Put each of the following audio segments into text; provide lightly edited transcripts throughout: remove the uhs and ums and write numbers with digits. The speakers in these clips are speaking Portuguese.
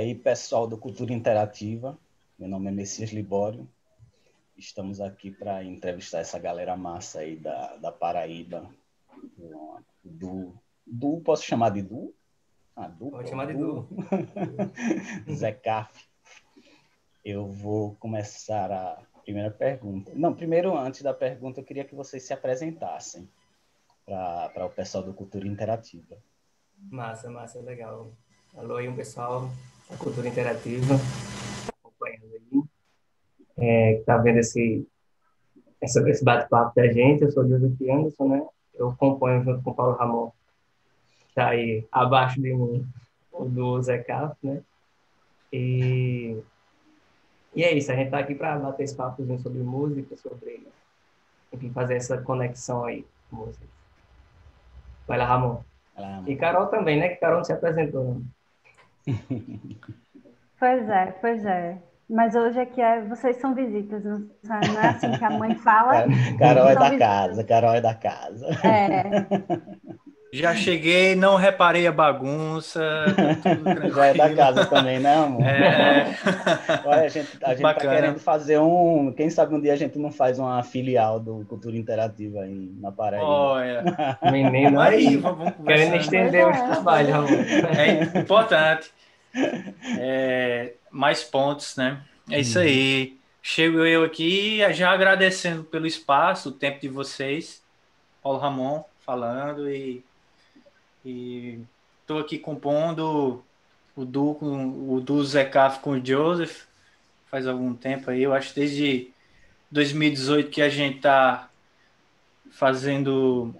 aí, pessoal do Cultura Interativa, meu nome é Messias Libório, estamos aqui para entrevistar essa galera massa aí da Paraíba, posso chamar de Du? Pode chamar de Du. Zé Caf. Eu vou começar a primeira pergunta. Não, primeiro, antes da pergunta, eu queria que vocês se apresentassem para o pessoal do Cultura Interativa. Massa, legal. Alô aí, pessoal da Cultura Interativa, acompanhando aí, que está vendo esse bate-papo da gente. Eu sou o Joseph Anderson, né? Eu componho junto com o Paulo Ramon, que está aí abaixo de mim, o do Zé Carlos, né? E é isso, a gente está aqui para bater esse papozinho sobre música, sobre, enfim, fazer essa conexão aí com música. Vai lá, Ramon. E Carol também, né? Que Carol não se apresentou, né? Pois é. Mas hoje aqui vocês são visitas, não é assim que a mãe fala? Carol é da casa, Carol é da casa. Já cheguei, não reparei a bagunça, tá tudo tranquilo. Já é da casa também, né, amor? Olha, a gente tá querendo fazer quem sabe um dia a gente não faz uma filial do Cultura Interativa aí na Paraíba. Olha, menino aí, vamos conversar. Querendo estender os trabalhos, amor. É importante. Mais pontos, né? É isso aí. Chego eu aqui já agradecendo pelo espaço, o tempo de vocês. Paulo Ramon falando e estou aqui compondo o do Zé Caf com o Joseph faz algum tempo aí. Eu acho desde 2018 que a gente tá fazendo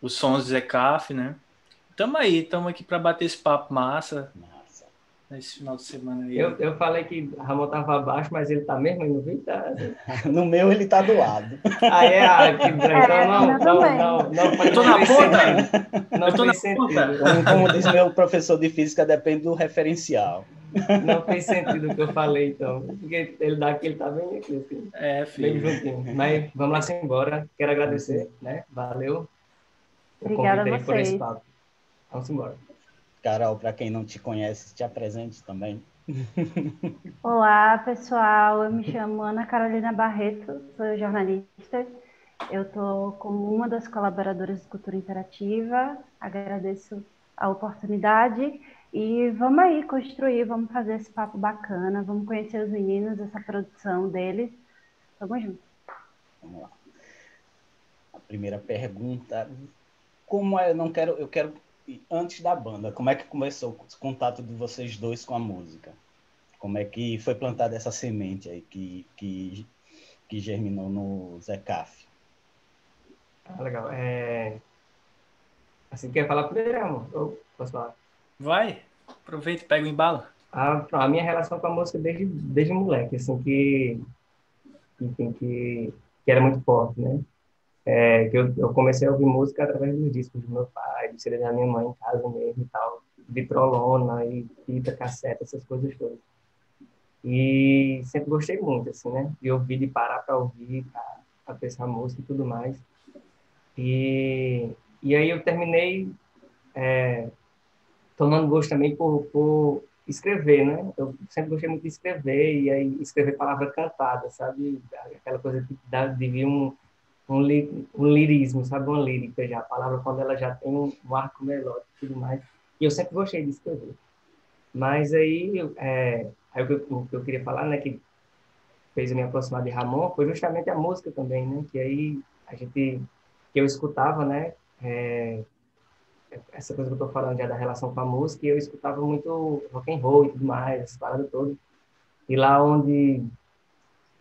os sons do Zé Caf, né? Estamos aqui para bater esse papo massa. Nesse final de semana aí. Eu falei que o Ramon estava abaixo, mas ele está mesmo aí no vídeo? Tá... No meu ele está do lado. Que branco. Não. Eu estou na ponta? Não fez sentido. Como diz meu professor de física, depende do referencial. Não fez sentido o que eu falei, então. Porque ele daqui, ele está bem aqui, assim. Filho. Bem juntinho. Mas vamos lá embora. Quero agradecer, né? Valeu. Obrigada a vocês. Por esse papo. Vamos embora. Carol, para quem não te conhece, te apresente também. Olá, pessoal. Eu me chamo Ana Carolina Barreto, sou jornalista. Eu estou como uma das colaboradoras do Cultura Interativa. Agradeço a oportunidade e vamos aí construir, vamos fazer esse papo bacana, vamos conhecer os meninos, essa produção deles. Vamos junto. Vamos lá. A primeira pergunta, eu quero antes da banda, como é que começou o contato de vocês dois com a música? Como é que foi plantada essa semente aí que germinou no Zé Caf? Legal. Assim, quer falar primeiro, amor? Ou posso falar? Vai, aproveita e pega o embalo. A minha relação com a música desde moleque, assim, que era muito forte, né? Que eu comecei a ouvir música através dos discos do meu pai, do CD da minha mãe em casa mesmo e tal, vitrolona e fita, cassete, essas coisas todas. E sempre gostei muito, assim, né? De ouvir, de parar para ouvir, para pensar música e tudo mais. E aí eu terminei tomando gosto também por escrever, né? Eu sempre gostei muito de escrever, e aí escrever palavra cantada, sabe? Aquela coisa de vir um lirismo, sabe? Uma lírica já, a palavra quando ela já tem um arco melódico e tudo mais. E eu sempre gostei de escrever. Mas aí o que eu queria falar, né, que fez eu me aproximar de Ramon, foi justamente a música também, né? Que aí que eu escutava, né? Essa coisa que eu tô falando já da relação com a música, e eu escutava muito rock and roll e tudo mais, essa parada toda. E lá onde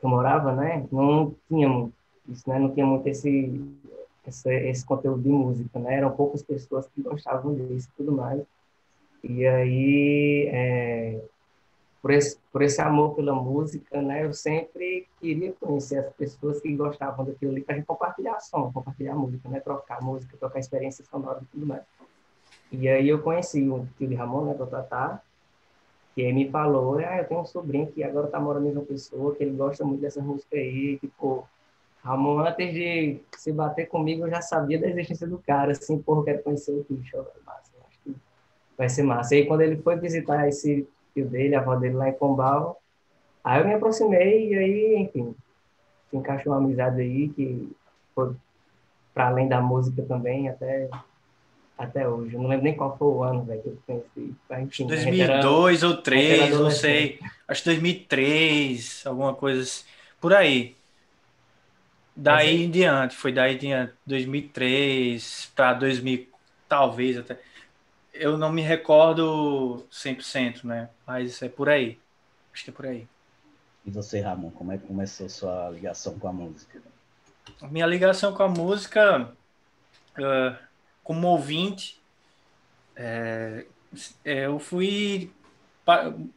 eu morava, né, não tinha muito isso, né? Não tinha muito esse conteúdo de música, né? Eram poucas pessoas que gostavam disso e tudo mais. E aí, por esse amor pela música, né, eu sempre queria conhecer as pessoas que gostavam daquilo ali, para a gente compartilhar som, compartilhar música, né? Trocar música, trocar experiência sonora e tudo mais. E aí eu conheci o tio de Ramon, né, do Tatá, que ele me falou, eu tenho um sobrinho que agora tá morando em João Pessoa, que ele gosta muito dessa música aí, tipo, Ramon, antes de se bater comigo, eu já sabia da existência do cara, assim, porra, eu quero conhecer o bicho, massa, acho que vai ser massa. E aí, quando ele foi visitar esse tio dele, a avó dele lá em Pombal. Aí eu me aproximei e aí, enfim, se encaixou uma amizade aí que foi para além da música também, até hoje. Eu não lembro nem qual foi o ano, velho, que eu conheci. Mas, Acho que enfim, 2002 ou a gente era 3, não adolescente. sei. Acho que 2003, alguma coisa assim. Por aí. Mas Daí em diante, foi daí em diante, 2003 para 2000, talvez até. Eu não me recordo 100%, né? Mas é por aí. Acho que é por aí. E você, Ramon, como é que começou sua ligação com a música? A minha ligação com a música, como ouvinte, eu fui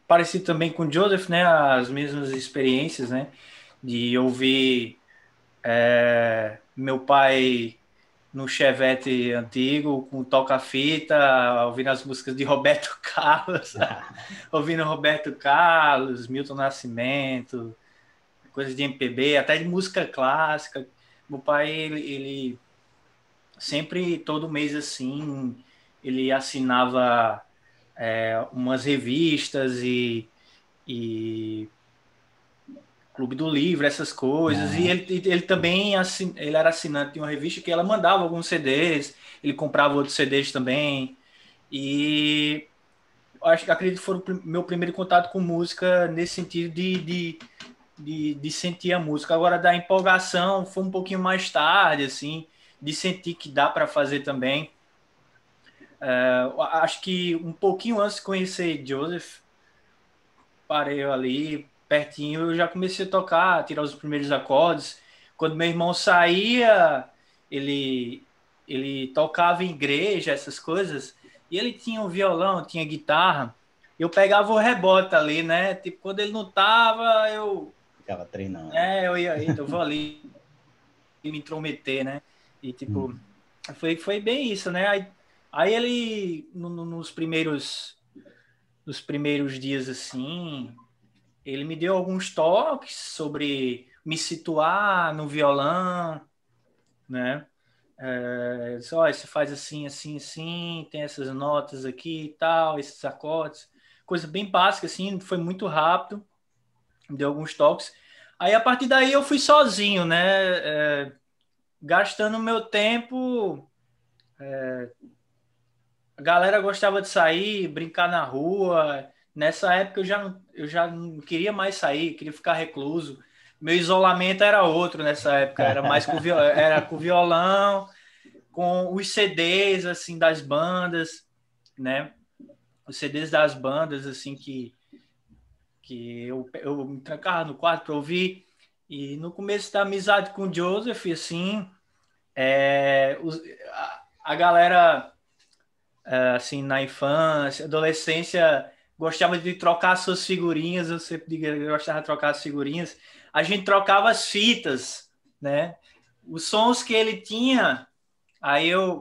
parecido também com o Joseph, né? As mesmas experiências, né? De ouvir meu pai no Chevette antigo, com toca-fita, ouvindo as músicas de Roberto Carlos, ouvindo Roberto Carlos, Milton Nascimento, coisas de MPB, até de música clássica. Meu pai, ele sempre, todo mês assim, ele assinava umas revistas e Clube do Livro, essas coisas. E Aham. ele também ele era assinante de uma revista que ela mandava alguns CDs, ele comprava outros CDs também. E acredito que foi o meu primeiro contato com música nesse sentido de sentir a música. Agora, da empolgação, foi um pouquinho mais tarde, assim, de sentir que dá para fazer também. Acho que um pouquinho antes de conhecer Joseph, parei ali pertinho, eu já comecei a tocar, a tirar os primeiros acordes. Quando meu irmão saía, ele, ele tocava em igreja, essas coisas, e ele tinha um violão, tinha guitarra. Eu pegava o rebote ali, né? Tipo, quando ele não tava, Ficava treinando. eu ia, eita, eu vou ali me intrometer, né? E tipo, Hum. foi bem isso, né? Aí ele, nos primeiros dias assim, ele me deu alguns toques sobre me situar no violão, né? Só você faz assim, assim, assim, tem essas notas aqui e tal, esses acordes, coisa bem básica assim, foi muito rápido, me deu alguns toques. Aí a partir daí eu fui sozinho, né? Gastando meu tempo. A galera gostava de sair, brincar na rua. Nessa época eu já não queria mais sair, queria ficar recluso. Meu isolamento era outro nessa época, era mais era com violão, com os CDs assim das bandas, né? Os CDs das bandas assim que eu me trancava no quarto para ouvir. E no começo da amizade com o Joseph, assim, a galera assim, na infância, adolescência, gostava de trocar suas figurinhas, eu sempre digo, eu gostava de trocar as figurinhas, a gente trocava as fitas, né? Os sons que ele tinha,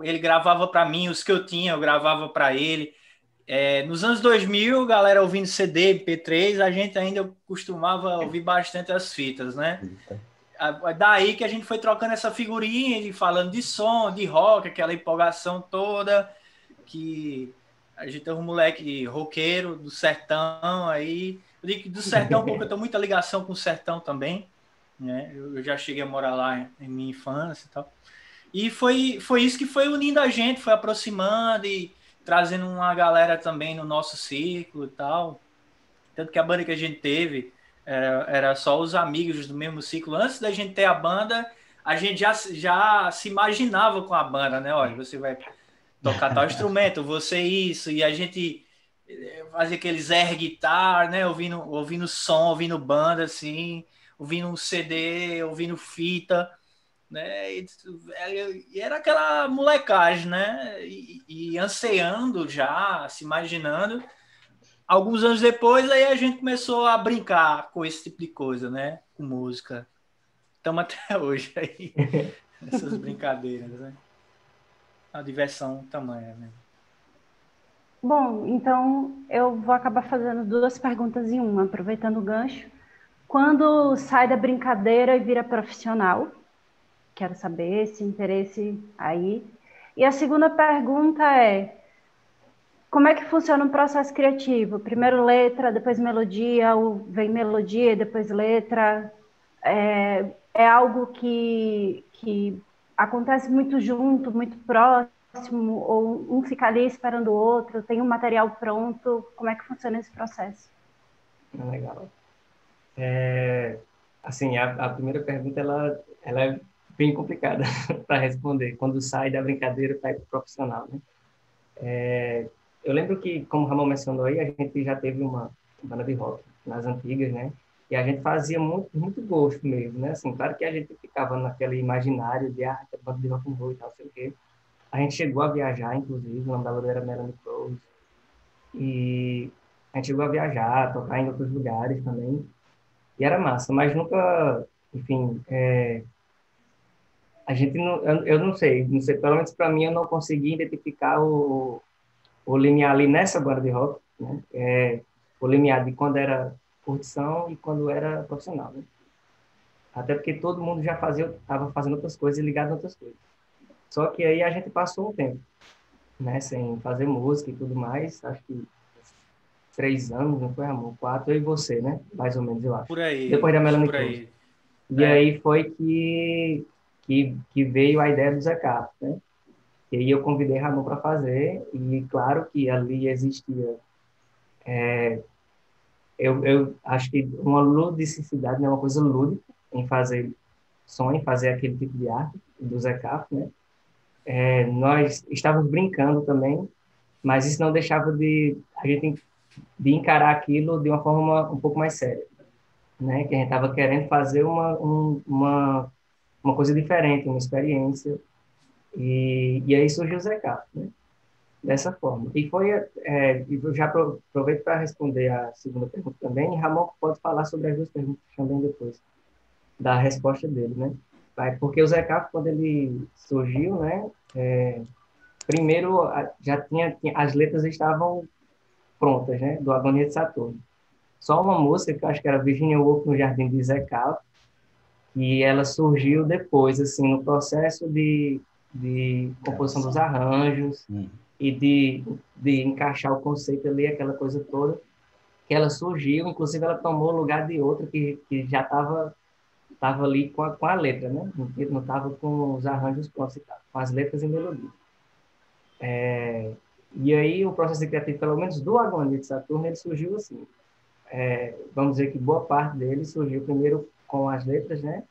ele gravava para mim, os que eu tinha, eu gravava para ele. Nos anos 2000, galera ouvindo CD, MP3, a gente ainda costumava ouvir bastante as fitas, né? Eita. Daí que a gente foi trocando essa figurinha, falando de som, de rock, aquela empolgação toda, que a gente é um moleque roqueiro do sertão aí. Eu digo que do sertão, porque eu tenho muita ligação com o sertão também, né? Eu já cheguei a morar lá em minha infância e tal. E foi isso que foi unindo a gente, foi aproximando e trazendo uma galera também no nosso círculo e tal. Tanto que a banda que a gente teve era só os amigos do mesmo ciclo. Antes da gente ter a banda, a gente já se imaginava com a banda, né? Olha, você vai tocar tal instrumento, você isso, e a gente fazia aqueles air guitar, né? Ouvindo som, ouvindo banda, assim, ouvindo um CD, ouvindo fita, né? E era aquela molecagem, né? E ansiando já, se imaginando. Alguns anos depois, aí a gente começou a brincar com esse tipo de coisa, né? Com música. Estamos até hoje aí, nessas brincadeiras, né? A diversão tamanha, né? Bom, então eu vou acabar fazendo duas perguntas em uma, aproveitando o gancho. Quando sai da brincadeira e vira profissional? Quero saber esse interesse aí. E a segunda pergunta é: como é que funciona o processo criativo? Primeiro letra, depois melodia, ou vem melodia e depois letra? É algo que acontece muito junto, muito próximo, ou um fica ali esperando o outro, tem um material pronto? Como é que funciona esse processo? Legal. Assim, a primeira pergunta, ela é bem complicada para responder, quando sai da brincadeira para ir pro profissional, né? Eu lembro que, como o Ramon mencionou aí, a gente já teve uma banda de rock nas antigas, né? E a gente fazia muito, muito gosto mesmo, né? Assim, claro que a gente ficava naquele imaginário de, banda de rock and roll e tal, sei o quê. A gente chegou a viajar, inclusive, o nome da banda era Melanie Cruz. E a gente chegou a viajar, tocar em outros lugares também. E era massa, mas nunca, enfim, a gente não, eu não sei, pelo menos para mim eu não consegui identificar o limiar ali nessa banda de rock, né? O limiar de quando era curtição e quando era profissional, né? Até porque todo mundo já estava fazendo outras coisas e ligado a outras coisas. Só que aí a gente passou um tempo, né? Sem fazer música e tudo mais, acho que 3 anos, não foi, amor? 4, eu e você, né? Mais ou menos, eu acho. Por aí, Depois da Melanie por Cruz. aí. E aí foi que veio a ideia do Zé Carlos, né? E aí eu convidei Ramon para fazer, e claro que ali existia, eu acho que uma ludicidade, né, uma coisa lúdica em fazer som, em fazer aquele tipo de arte do Zé Carlos, né? Nós estávamos brincando também, mas isso não deixava a gente de encarar aquilo de uma forma um pouco mais séria, né? Que a gente estava querendo fazer uma coisa diferente, uma experiência. E aí surgiu o Zé Carlos, né? Dessa forma. E foi, eu já aproveito para responder a segunda pergunta também, e Ramon pode falar sobre as duas perguntas também depois, da resposta dele, né? Porque o Zé Carlos, quando ele surgiu, né? Primeiro, já as letras estavam prontas, né? Do Agonia de Saturno. Só uma música, que eu acho que era Virginia Woolf no Jardim de Zé Carlos, e ela surgiu depois, assim, no processo de composição dos arranjos e de encaixar o conceito ali, aquela coisa toda, que ela surgiu, inclusive ela tomou o lugar de outra que já estava ali com a letra, né? Não estava com os arranjos prontos, com as letras e melodias. E aí o processo criativo, pelo menos do Agonia de Saturno, ele surgiu assim. Vamos dizer que boa parte dele surgiu primeiro com as letras, né?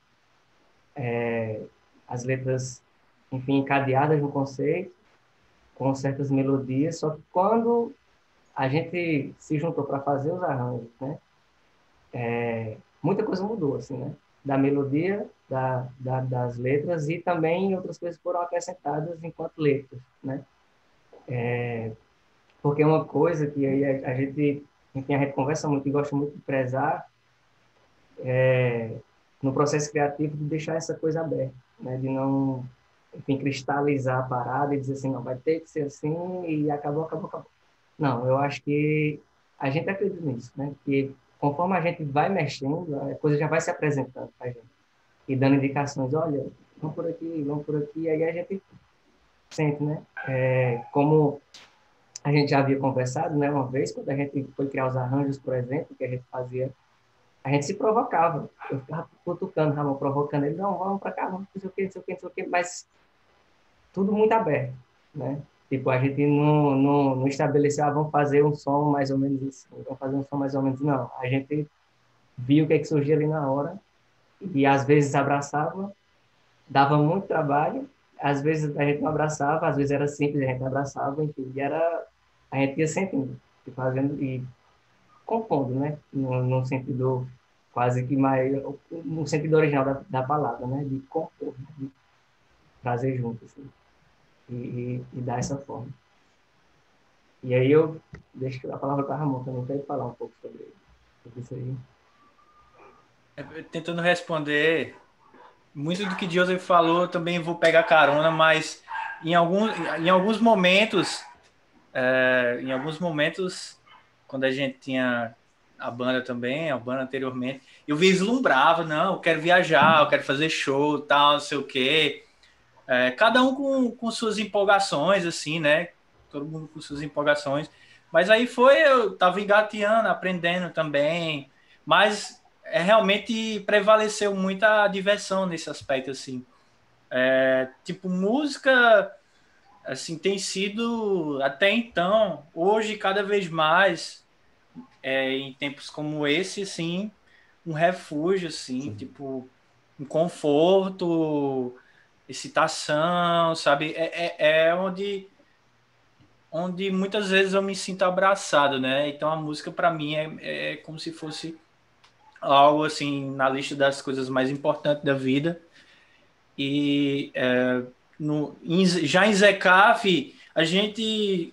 As letras, enfim, encadeadas no conceito, com certas melodias, só que quando a gente se juntou para fazer os arranjos, né? Muita coisa mudou, assim, né? Da melodia, das letras, e também outras coisas foram acrescentadas enquanto letras, né? Porque uma coisa que aí a gente, enfim, a gente conversa muito e gosta muito de prezar no processo criativo, de deixar essa coisa aberta, né? De não, enfim, cristalizar a parada e dizer assim, não, vai ter que ser assim e acabou, acabou, acabou. Não, eu acho que a gente acredita nisso, né? Que conforme a gente vai mexendo, a coisa já vai se apresentando para a gente e dando indicações, olha, vamos por aqui, aí a gente sente, né? Como a gente já havia conversado, né, uma vez, quando a gente foi criar os arranjos, por exemplo, que a gente fazia, a gente se provocava. Eu ficava cutucando, Ramon, provocando ele, não, vamos para cá, vamos, não sei o quê, não sei o quê, não sei o quê, mas tudo muito aberto, né? Tipo, a gente não estabeleceu, vamos fazer um som mais ou menos isso, vamos fazer um som mais ou menos, não. A gente viu o que é que surgia ali na hora e às vezes abraçava, dava muito trabalho, às vezes a gente não abraçava, às vezes era simples, a gente abraçava, enfim, a gente ia sentindo, e fazendo e compondo, né? No sentido quase que mais, no sentido original da palavra, né? De compor, né? De trazer junto, assim, e dar essa forma. E aí eu deixo a palavra para a Ramon também, para ele falar um pouco sobre isso aí. Tentando responder, muito do que Joseph falou, eu também vou pegar carona, mas em alguns momentos, quando a gente tinha a banda também, a banda anteriormente, eu vislumbrava, não, eu quero viajar, eu quero fazer show, tal, não sei o quê. Cada um com suas empolgações, assim, né? todo mundo com suas empolgações. Mas aí eu estava engateando, aprendendo também, mas realmente prevaleceu muita diversão nesse aspecto, assim. Tipo, música, assim, tem sido, até então, hoje, cada vez mais, em tempos como esse, assim, um refúgio, assim, Sim. tipo, um conforto, excitação, sabe? É onde muitas vezes eu me sinto abraçado, né? Então a música para mim é como se fosse algo assim na lista das coisas mais importantes da vida. E já em Zecaf a gente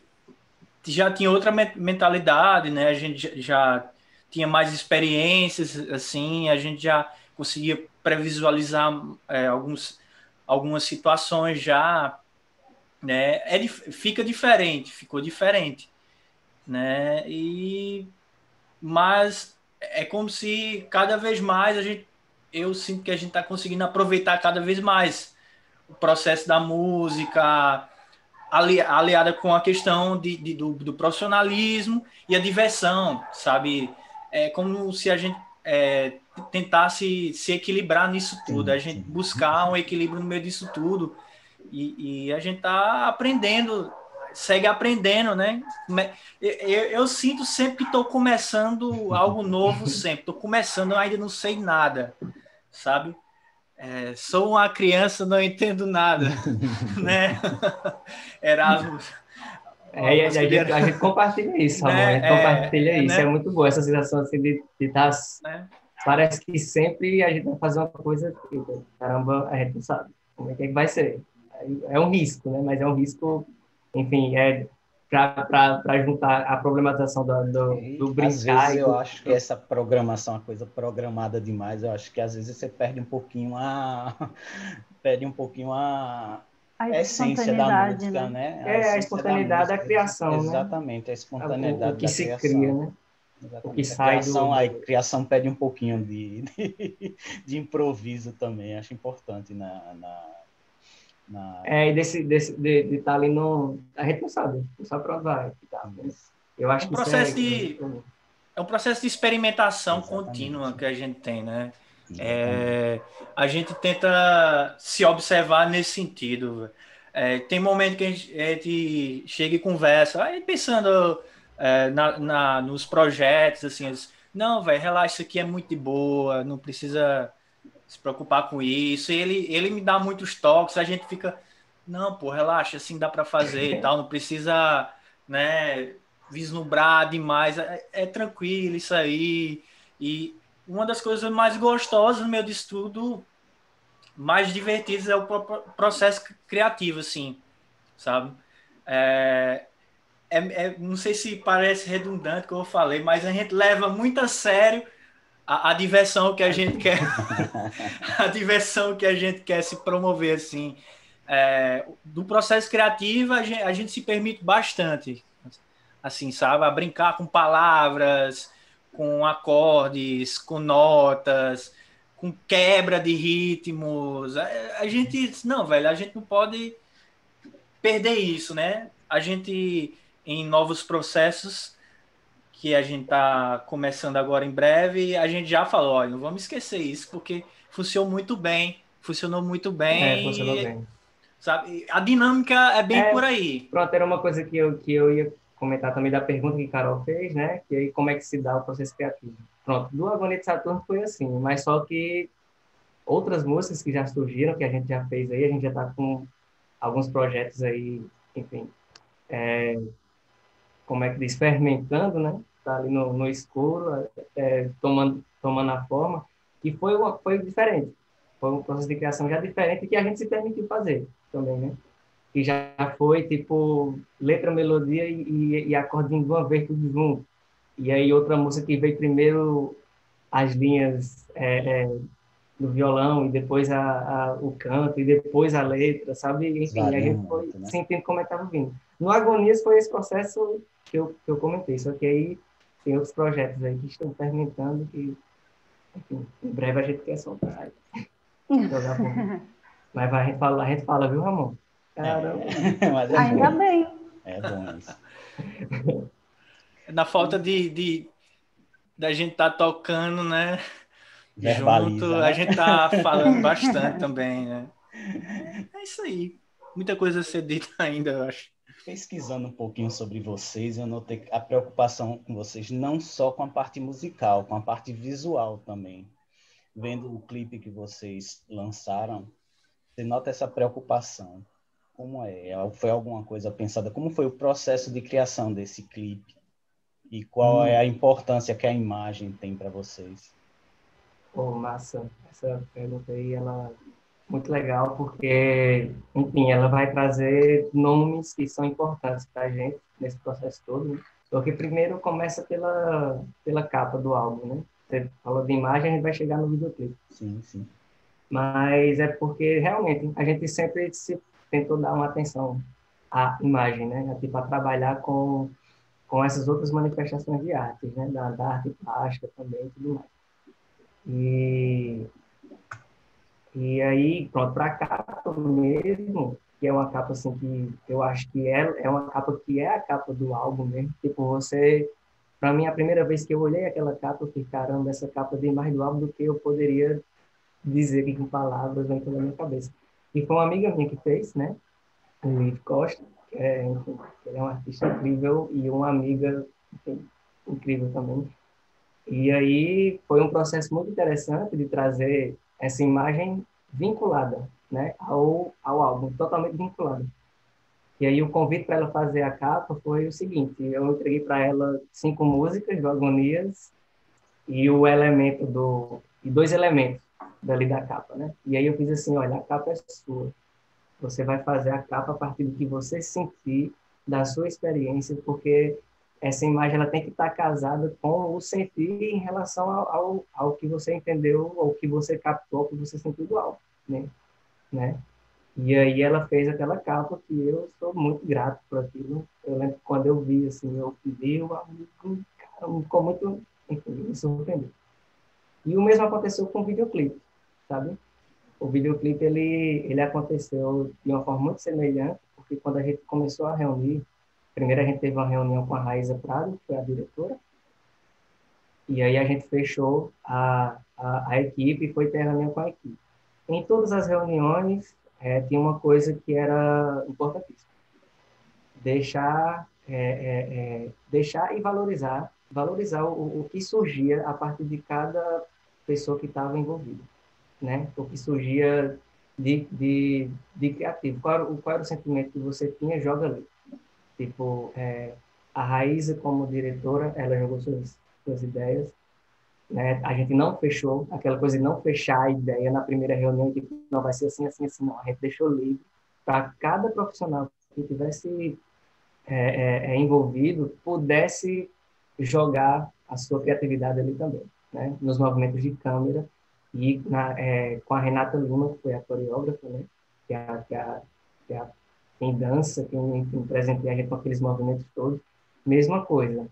já tinha outra mentalidade, né? A gente já tinha mais experiências, assim, a gente já conseguia previsualizar algumas situações já, né? Ficou diferente, né? Mas é como se cada vez mais eu sinto que a gente está conseguindo aproveitar cada vez mais o processo da música, aliada com a questão do profissionalismo e a diversão, sabe? É como se a gente tentasse se equilibrar nisso tudo, a gente buscar um equilíbrio no meio disso tudo, e a gente está aprendendo, segue aprendendo, né? Eu sinto sempre que estou começando algo novo, sempre. Estou começando, eu ainda não sei nada, sabe? Sou uma criança, não entendo nada, né? Erasmus. E a gente compartilha isso, Ramon, a gente compartilha isso. Né? É muito boa essa sensação assim, de estar. Né? Parece que sempre a gente vai fazer uma coisa que, caramba, a gente não sabe como é que vai ser. É um risco, né? Mas é um risco, enfim, para juntar a problematização do brincar. Às vezes eu acho que essa programação é uma coisa programada demais. Eu acho que às vezes você perde um pouquinho a essência da música, né? A espontaneidade da criação, exatamente, né? a espontaneidade o que da se criação. cria, né? Exatamente. O que sai A criação pede um pouquinho de improviso também, acho importante e de estar ali no... A gente não sabe para onde vai. Tá? Eu acho que é um processo de experimentação exatamente. Contínua que a gente tem, né? A gente tenta se observar nesse sentido. Tem momento que a gente chega e conversa, aí pensando nos projetos, assim, não, velho, relaxa, isso aqui é muito de boa, não precisa se preocupar com isso. E ele me dá muitos toques, a gente fica, não, pô, relaxa, assim dá para fazer e tal, não precisa, né, vislumbrar demais, é tranquilo isso aí. E uma das coisas mais gostosas no meu estudo, mais divertidas, é o processo criativo, assim, sabe? Não sei se parece redundante o que eu falei, mas a gente leva muito a sério a diversão que a gente quer, a diversão que a gente quer se promover, assim. Do processo criativo, a gente se permite bastante, assim, sabe? A brincar com palavras, com acordes, com notas, com quebra de ritmos. A gente, não, velho, a gente não pode perder isso, né? A gente, em novos processos que a gente está começando agora em breve, a gente já falou, olha, não vamos esquecer isso, porque funcionou muito bem, funcionou bem. Sabe? A dinâmica é bem por aí. Pronto, era uma coisa que eu ia comentar também da pergunta que Carol fez, né? Que aí como é que se dá o processo criativo. Pronto, do Agonia de Saturno foi assim, mas só que outras músicas que já surgiram, que a gente já fez aí, a gente já está com alguns projetos aí, enfim, como é que diz, fermentando, né? Tá ali no escuro, tomando a forma, e foi diferente. Foi um processo de criação já diferente que a gente se permitiu fazer também, né? Que já foi, tipo, letra, melodia e acordinho de uma vez, tudo junto. E aí outra música que veio primeiro as linhas do violão, e depois o canto, e depois a letra, sabe? Enfim, a gente foi sentindo como estava vindo. No Agonias foi esse processo que eu comentei, só que aí tem outros projetos aí que estão fermentando, que, enfim, em breve a gente quer soltar. Jogar por... Mas a gente fala, viu, Ramon? Caramba. Ainda bem. É bom isso. Na falta da gente estar tocando, né? Verbaliza, Junto, né? a gente tá falando bastante também, né? É isso aí. Muita coisa a ser dita ainda, eu acho. Pesquisando um pouquinho sobre vocês, eu notei a preocupação com vocês não só com a parte musical, com a parte visual também. Vendo o clipe que vocês lançaram, você nota essa preocupação. Como é? Foi alguma coisa pensada? Como foi o processo de criação desse clipe? E qual é a importância que a imagem tem para vocês? Pô, massa. Essa pergunta aí, ela é muito legal, porque, enfim, ela vai trazer nomes que são importantes para a gente nesse processo todo, né? Porque primeiro começa pela capa do álbum, né? Você falou de imagem, a gente vai chegar no videoclipe. Sim, sim. Mas é porque, realmente, a gente sempre se tentou dar uma atenção à imagem, né? Tipo, a trabalhar com essas outras manifestações de arte, né? Da arte plástica também e tudo mais. E E aí, pronto, para a capa mesmo, que é uma capa assim que eu acho que é uma capa que é a capa do álbum mesmo. Tipo, para mim, a primeira vez que eu olhei aquela capa, eu fiquei, caramba, essa capa tem mais do álbum do que eu poderia dizer aqui com palavras vem pela minha cabeça. E foi uma amiga minha que fez, né? O Luiz Costa, que é, enfim, ele é um artista incrível e uma amiga, enfim, incrível também. E aí foi um processo muito interessante de trazer essa imagem vinculada, né, ao álbum, totalmente vinculada. E aí o convite para ela fazer a capa foi o seguinte: eu entreguei para ela 5 músicas do Agonias e o elemento e 2 elementos dali da capa, né? E aí eu fiz assim, olha, a capa é sua. Você vai fazer a capa a partir do que você sentir, da sua experiência, porque essa imagem ela tem que estar casada com o sentir em relação ao que você entendeu, ao que você captou, ao que você sentiu do álbum, né? E aí ela fez aquela capa que eu sou muito grato por aquilo. Eu lembro que quando eu vi, assim, eu vi o álbum, cara, ficou muito, enfim, me surpreendeu. E o mesmo aconteceu com o videoclipe, sabe? O videoclipe ele aconteceu de uma forma muito semelhante, porque quando a gente começou a reunir, primeiro a gente teve uma reunião com a Raíza Prado, que foi a diretora, e aí a gente fechou a equipe e foi ter a reunião com a equipe. Em todas as reuniões, tinha uma coisa que era importantíssima: deixar e valorizar o que surgia a partir de cada pessoa que estava envolvida, né? O que surgia de criativo. Qual era o sentimento que você tinha? Joga ali. Tipo, a Raíza, como diretora, ela jogou suas ideias, né? A gente não fechou, aquela coisa de não fechar a ideia na primeira reunião, que não vai ser assim, assim, assim, não. A gente deixou livre para cada profissional que tivesse envolvido pudesse jogar a sua criatividade ali também, né? Nos movimentos de câmera e com a Renata Lima, que foi a coreógrafa, né? Que é quem dança, quem presenteia a gente com aqueles movimentos todos. Mesma coisa.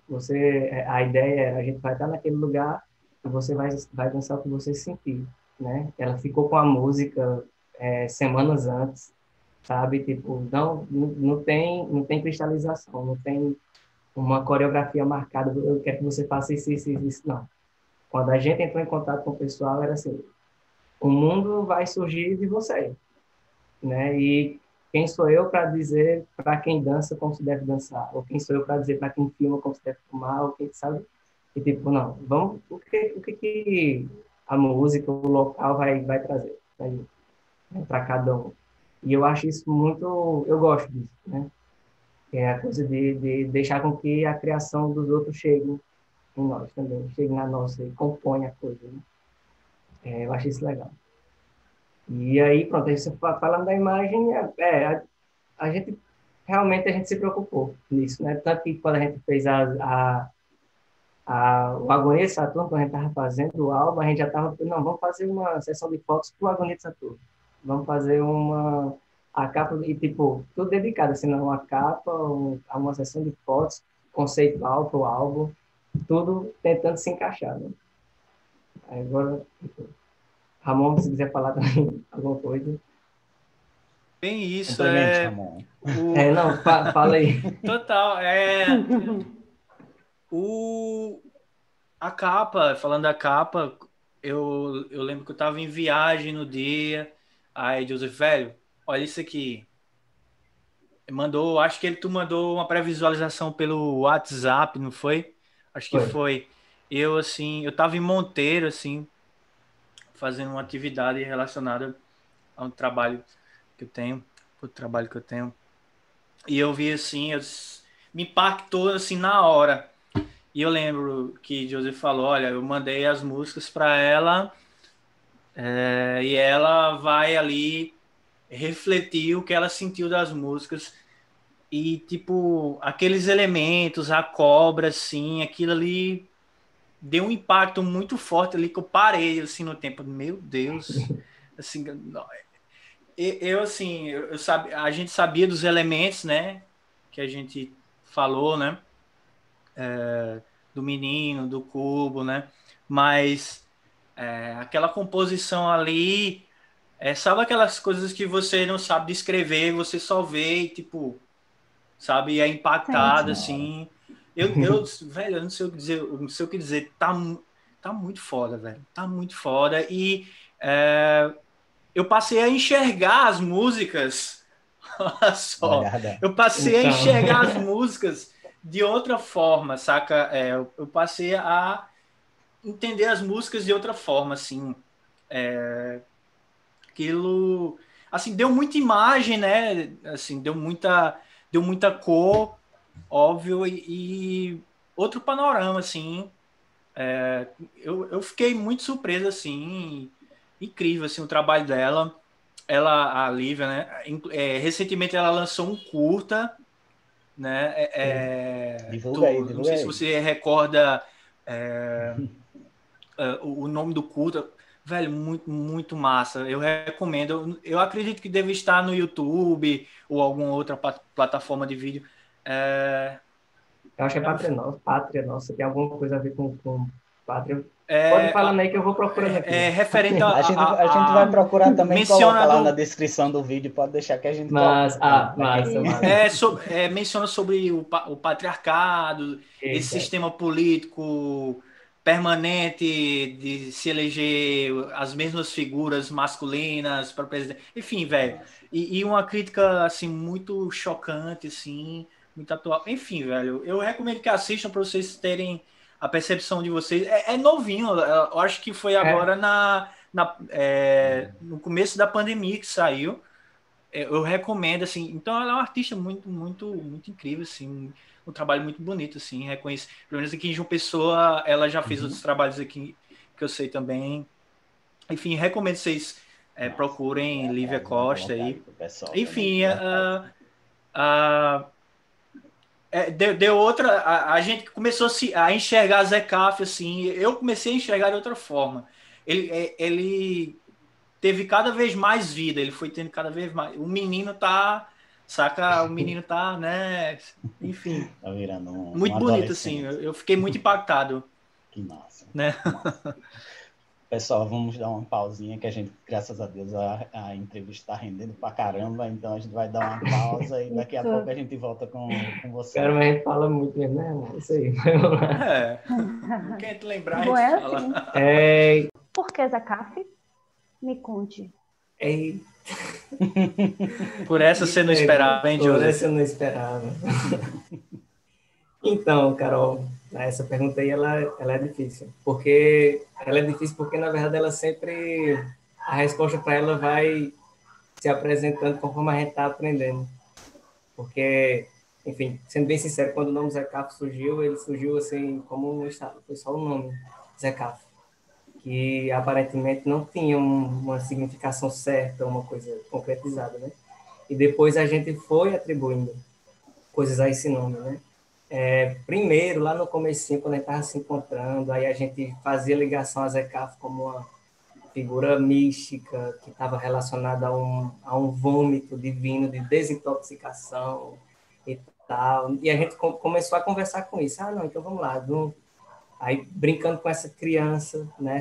A ideia era a gente vai estar naquele lugar e você vai dançar o que você sentir, né? Ela ficou com a música semanas antes, sabe? Tipo, não tem cristalização, não tem uma coreografia marcada, eu quero que você faça isso, isso, isso, isso. Não. Quando a gente entrou em contato com o pessoal, era assim: o mundo vai surgir de você, né? E quem sou eu para dizer para quem dança como se deve dançar? Ou quem sou eu para dizer para quem filma como se deve filmar? Ou quem sabe? E tipo, não, vamos, o que a música, o local vai trazer para cada um? E eu acho isso muito, eu gosto disso, né? É a coisa de deixar com que a criação dos outros chegue em nós também, chegue na nossa e compõe a coisa, né? Eu acho isso legal. E aí, pronto, aí você falando da imagem, a gente realmente a gente se preocupou nisso, né? Tanto que quando a gente fez o Agonia de Saturno, quando a gente estava fazendo o álbum, a gente já estava, não, vamos fazer uma sessão de fotos para o Agonia de Saturno. Vamos fazer a capa, e tipo, tudo dedicado, assim, uma capa, a uma sessão de fotos conceitual para o álbum, tudo tentando se encaixar, né? Aí agora, tipo, Ramon, se quiser falar também alguma coisa. bem isso. Complemente, Ramon. Não, fala aí. Total. A capa, falando da capa, eu lembro que eu tava em viagem no dia. Aí, Joseph, velho, olha isso aqui. Acho que tu mandou uma pré-visualização pelo WhatsApp, não foi? Acho que foi. Eu tava em Monteiro, assim, fazendo uma atividade relacionada ao trabalho que eu tenho, o trabalho que eu tenho. E eu vi assim, me impactou assim na hora. E eu lembro que Joseph falou, olha, eu mandei as músicas para ela, e ela vai ali refletir o que ela sentiu das músicas. E, tipo, aqueles elementos, a cobra, assim, aquilo ali deu um impacto muito forte ali que eu parei, assim, no tempo. Meu Deus! Assim, assim, a gente sabia dos elementos, né? Que a gente falou, né? Do menino, do cubo, né? Mas aquela composição ali, sabe aquelas coisas que você não sabe descrever, você só vê e, tipo, sabe, é impactado, assim. Velho, eu não sei o que dizer, eu não sei o que dizer. Tá muito foda, velho. Tá muito foda. E eu passei a enxergar as músicas. Olha só. Eu passei a enxergar as músicas de outra forma, saca? Eu passei a entender as músicas de outra forma, assim. Aquilo, assim, deu muita imagem, né? Assim, deu muita cor, óbvio, e outro panorama, assim. Eu fiquei muito surpreso, assim, incrível, assim, o trabalho dela. A Lívia, né? Recentemente ela lançou um curta, né? Divulga aí, Não sei se você recorda o nome do curta. Velho, muito, muito massa. Eu recomendo. Eu acredito que deve estar no YouTube ou alguma outra plataforma de vídeo. Eu acho que é Pátria Nossa, tem alguma coisa a ver com Pátria. Pode falar aí que eu vou procurando aqui. Referente a gente vai procurar também, coloca lá na descrição do vídeo, pode deixar que a gente massa. Menciona sobre o patriarcado, esse sistema político permanente de se eleger as mesmas figuras masculinas para presidente. Enfim, velho. E uma crítica assim muito chocante, assim, muito atual. Enfim, velho, eu recomendo que assistam para vocês terem a percepção de vocês. É novinho, eu acho que foi agora no começo da pandemia que saiu. Eu recomendo, assim. Então, ela é uma artista muito, muito, muito incrível, assim. Um trabalho muito bonito, assim. Reconheço. Pelo menos aqui em João Pessoa, ela já fez outros trabalhos aqui que eu sei também. Enfim, recomendo vocês procurem Lívia Costa aí. Enfim, deu outra. A gente começou a enxergar Zé Caf, assim. Eu comecei a enxergar de outra forma. Ele teve cada vez mais vida, ele foi tendo cada vez mais. O menino tá, saca? O menino tá, né? Enfim. Tá virando muito bonito, assim. Eu fiquei muito impactado. Que massa. Né? Que massa. Pessoal, vamos dar uma pausinha, que a gente, graças a Deus, a entrevista está rendendo pra caramba, então a gente vai dar uma pausa e daqui a pouco a gente volta com você. Cara, mas a gente fala muito mesmo, né? Isso aí. Quem te lembrar, a gente fala. Assim. Por que Zé Caf? Me conte. Por essa você não esperava, hein, Joseph? Por essa eu não esperava. Então, Carol, essa pergunta aí, ela é difícil. Ela é difícil porque, na verdade, ela sempre... A resposta para ela vai se apresentando conforme a gente está aprendendo. Porque, enfim, sendo bem sincero, quando o nome Zé Caf surgiu, ele surgiu assim, como um estado. Foi só o nome, Zé Caf, que aparentemente não tinha uma significação certa, uma coisa concretizada, né? E depois a gente foi atribuindo coisas a esse nome, né? Primeiro, lá no comecinho, quando a gente estava se encontrando, aí a gente fazia ligação a Zé Caf como uma figura mística que estava relacionada a um vômito divino de desintoxicação e tal. E a gente começou a conversar com isso. Não, então vamos lá. Aí, brincando com essa criança, né?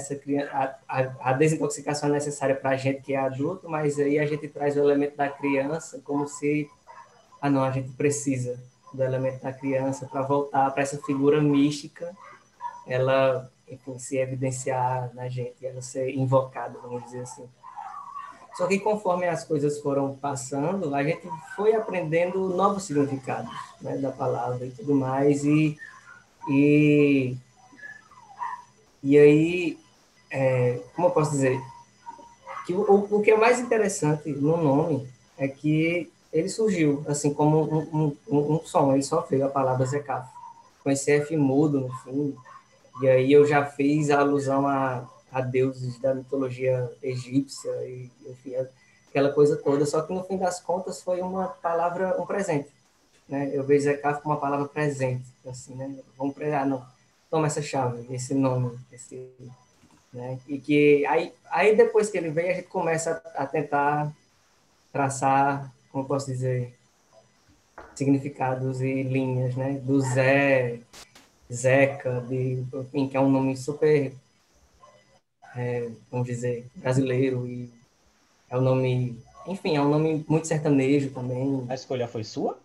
A desintoxicação é necessária para a gente que é adulto, mas aí a gente traz o elemento da criança como se, não, a gente precisa do elemento da criança para voltar para essa figura mística, ela, enfim, se evidenciar na gente, ela ser invocada, vamos dizer assim. Só que conforme as coisas foram passando, a gente foi aprendendo novos significados, né, da palavra e tudo mais, e aí, como eu posso dizer, que o que é mais interessante no nome é que ele surgiu assim como um som, ele só veio a palavra Zekaf, com esse F mudo no fim, e aí eu já fiz a alusão a deuses da mitologia egípcia, e enfim, aquela coisa toda, só que no fim das contas foi uma palavra, um presente, né? Eu vejo Zekaf como uma palavra presente, assim, né? Vamos pregar, não, toma essa chave, esse nome, né? E que aí depois que ele vem, a gente começa a tentar traçar, como posso dizer, significados e linhas, né? Do Zé, Zeca, enfim, que é um nome super, vamos dizer, brasileiro, e é um nome, enfim, é um nome muito sertanejo também. A escolha foi sua?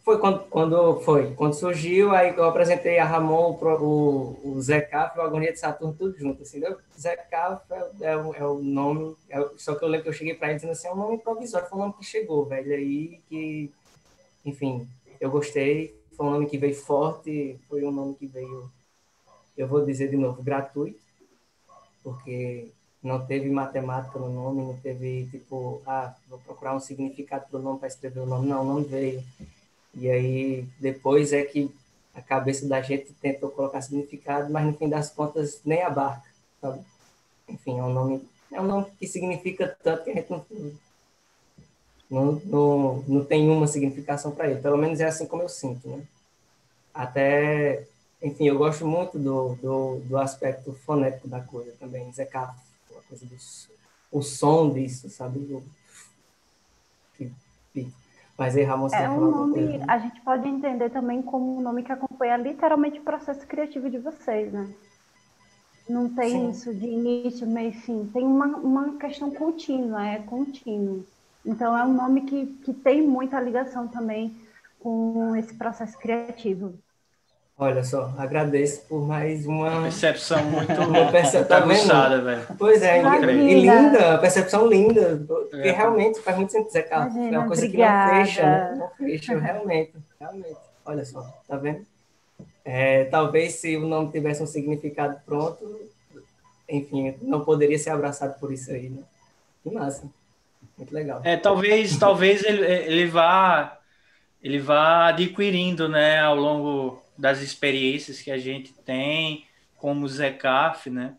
Foi quando surgiu, aí eu apresentei a Ramon, o Zé Café e o Agonia de Saturno, tudo junto, assim, né? Zé Café é o nome, só que eu lembro que eu cheguei para ele dizendo assim, é um nome provisório, foi um nome que chegou, velho, aí que, enfim, eu gostei, foi um nome que veio forte, foi um nome que veio, eu vou dizer de novo, gratuito, porque não teve matemática no nome, não teve, tipo, vou procurar um significado para o nome, para escrever o nome, não veio. E aí, depois é que a cabeça da gente tentou colocar significado, mas no fim das contas nem abarca, sabe? Enfim, é um nome que significa tanto que a gente não tem uma significação para ele. Pelo menos é assim como eu sinto, né? Até, enfim, eu gosto muito do aspecto fonético da coisa também, Zeca, a coisa o som disso, sabe? Mas aí, Ramon, você É quer um falar alguma coisa? nome, a gente pode entender também como um nome que acompanha literalmente o processo criativo de vocês, né? Não tem Sim. isso de início, meio e fim. Tem uma questão contínua, é contínuo. Então, é um nome que tem muita ligação também com esse processo criativo. Olha só, agradeço por mais uma Percepção muito, percepção, muito tá vendo? aguçada, velho. Pois é, Imagina. e linda, percepção linda, porque realmente faz muito sentido, Zé Carlos. É Imagina, uma coisa que não fecha, né? obrigada. Não fecha, realmente. Olha só, tá vendo? Talvez se o nome tivesse um significado pronto, enfim, não poderia ser abraçado por isso aí, né? Que massa, muito legal. Talvez ele vá adquirindo, né, ao longo das experiências que a gente tem como Zecaf, né?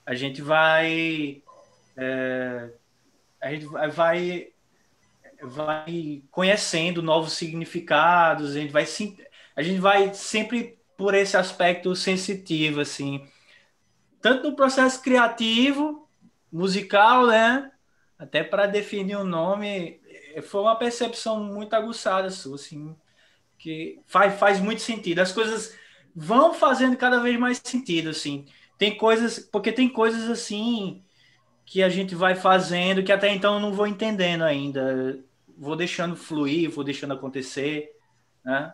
A gente vai vai conhecendo novos significados, a gente vai sempre por esse aspecto sensitivo, assim, tanto no processo criativo, musical, né? Até para definir o nome, foi uma percepção muito aguçada sua, assim, que faz muito sentido. As coisas vão fazendo cada vez mais sentido, assim. Porque tem coisas assim que a gente vai fazendo que até então eu não vou entendendo ainda. Vou deixando fluir, vou deixando acontecer, né?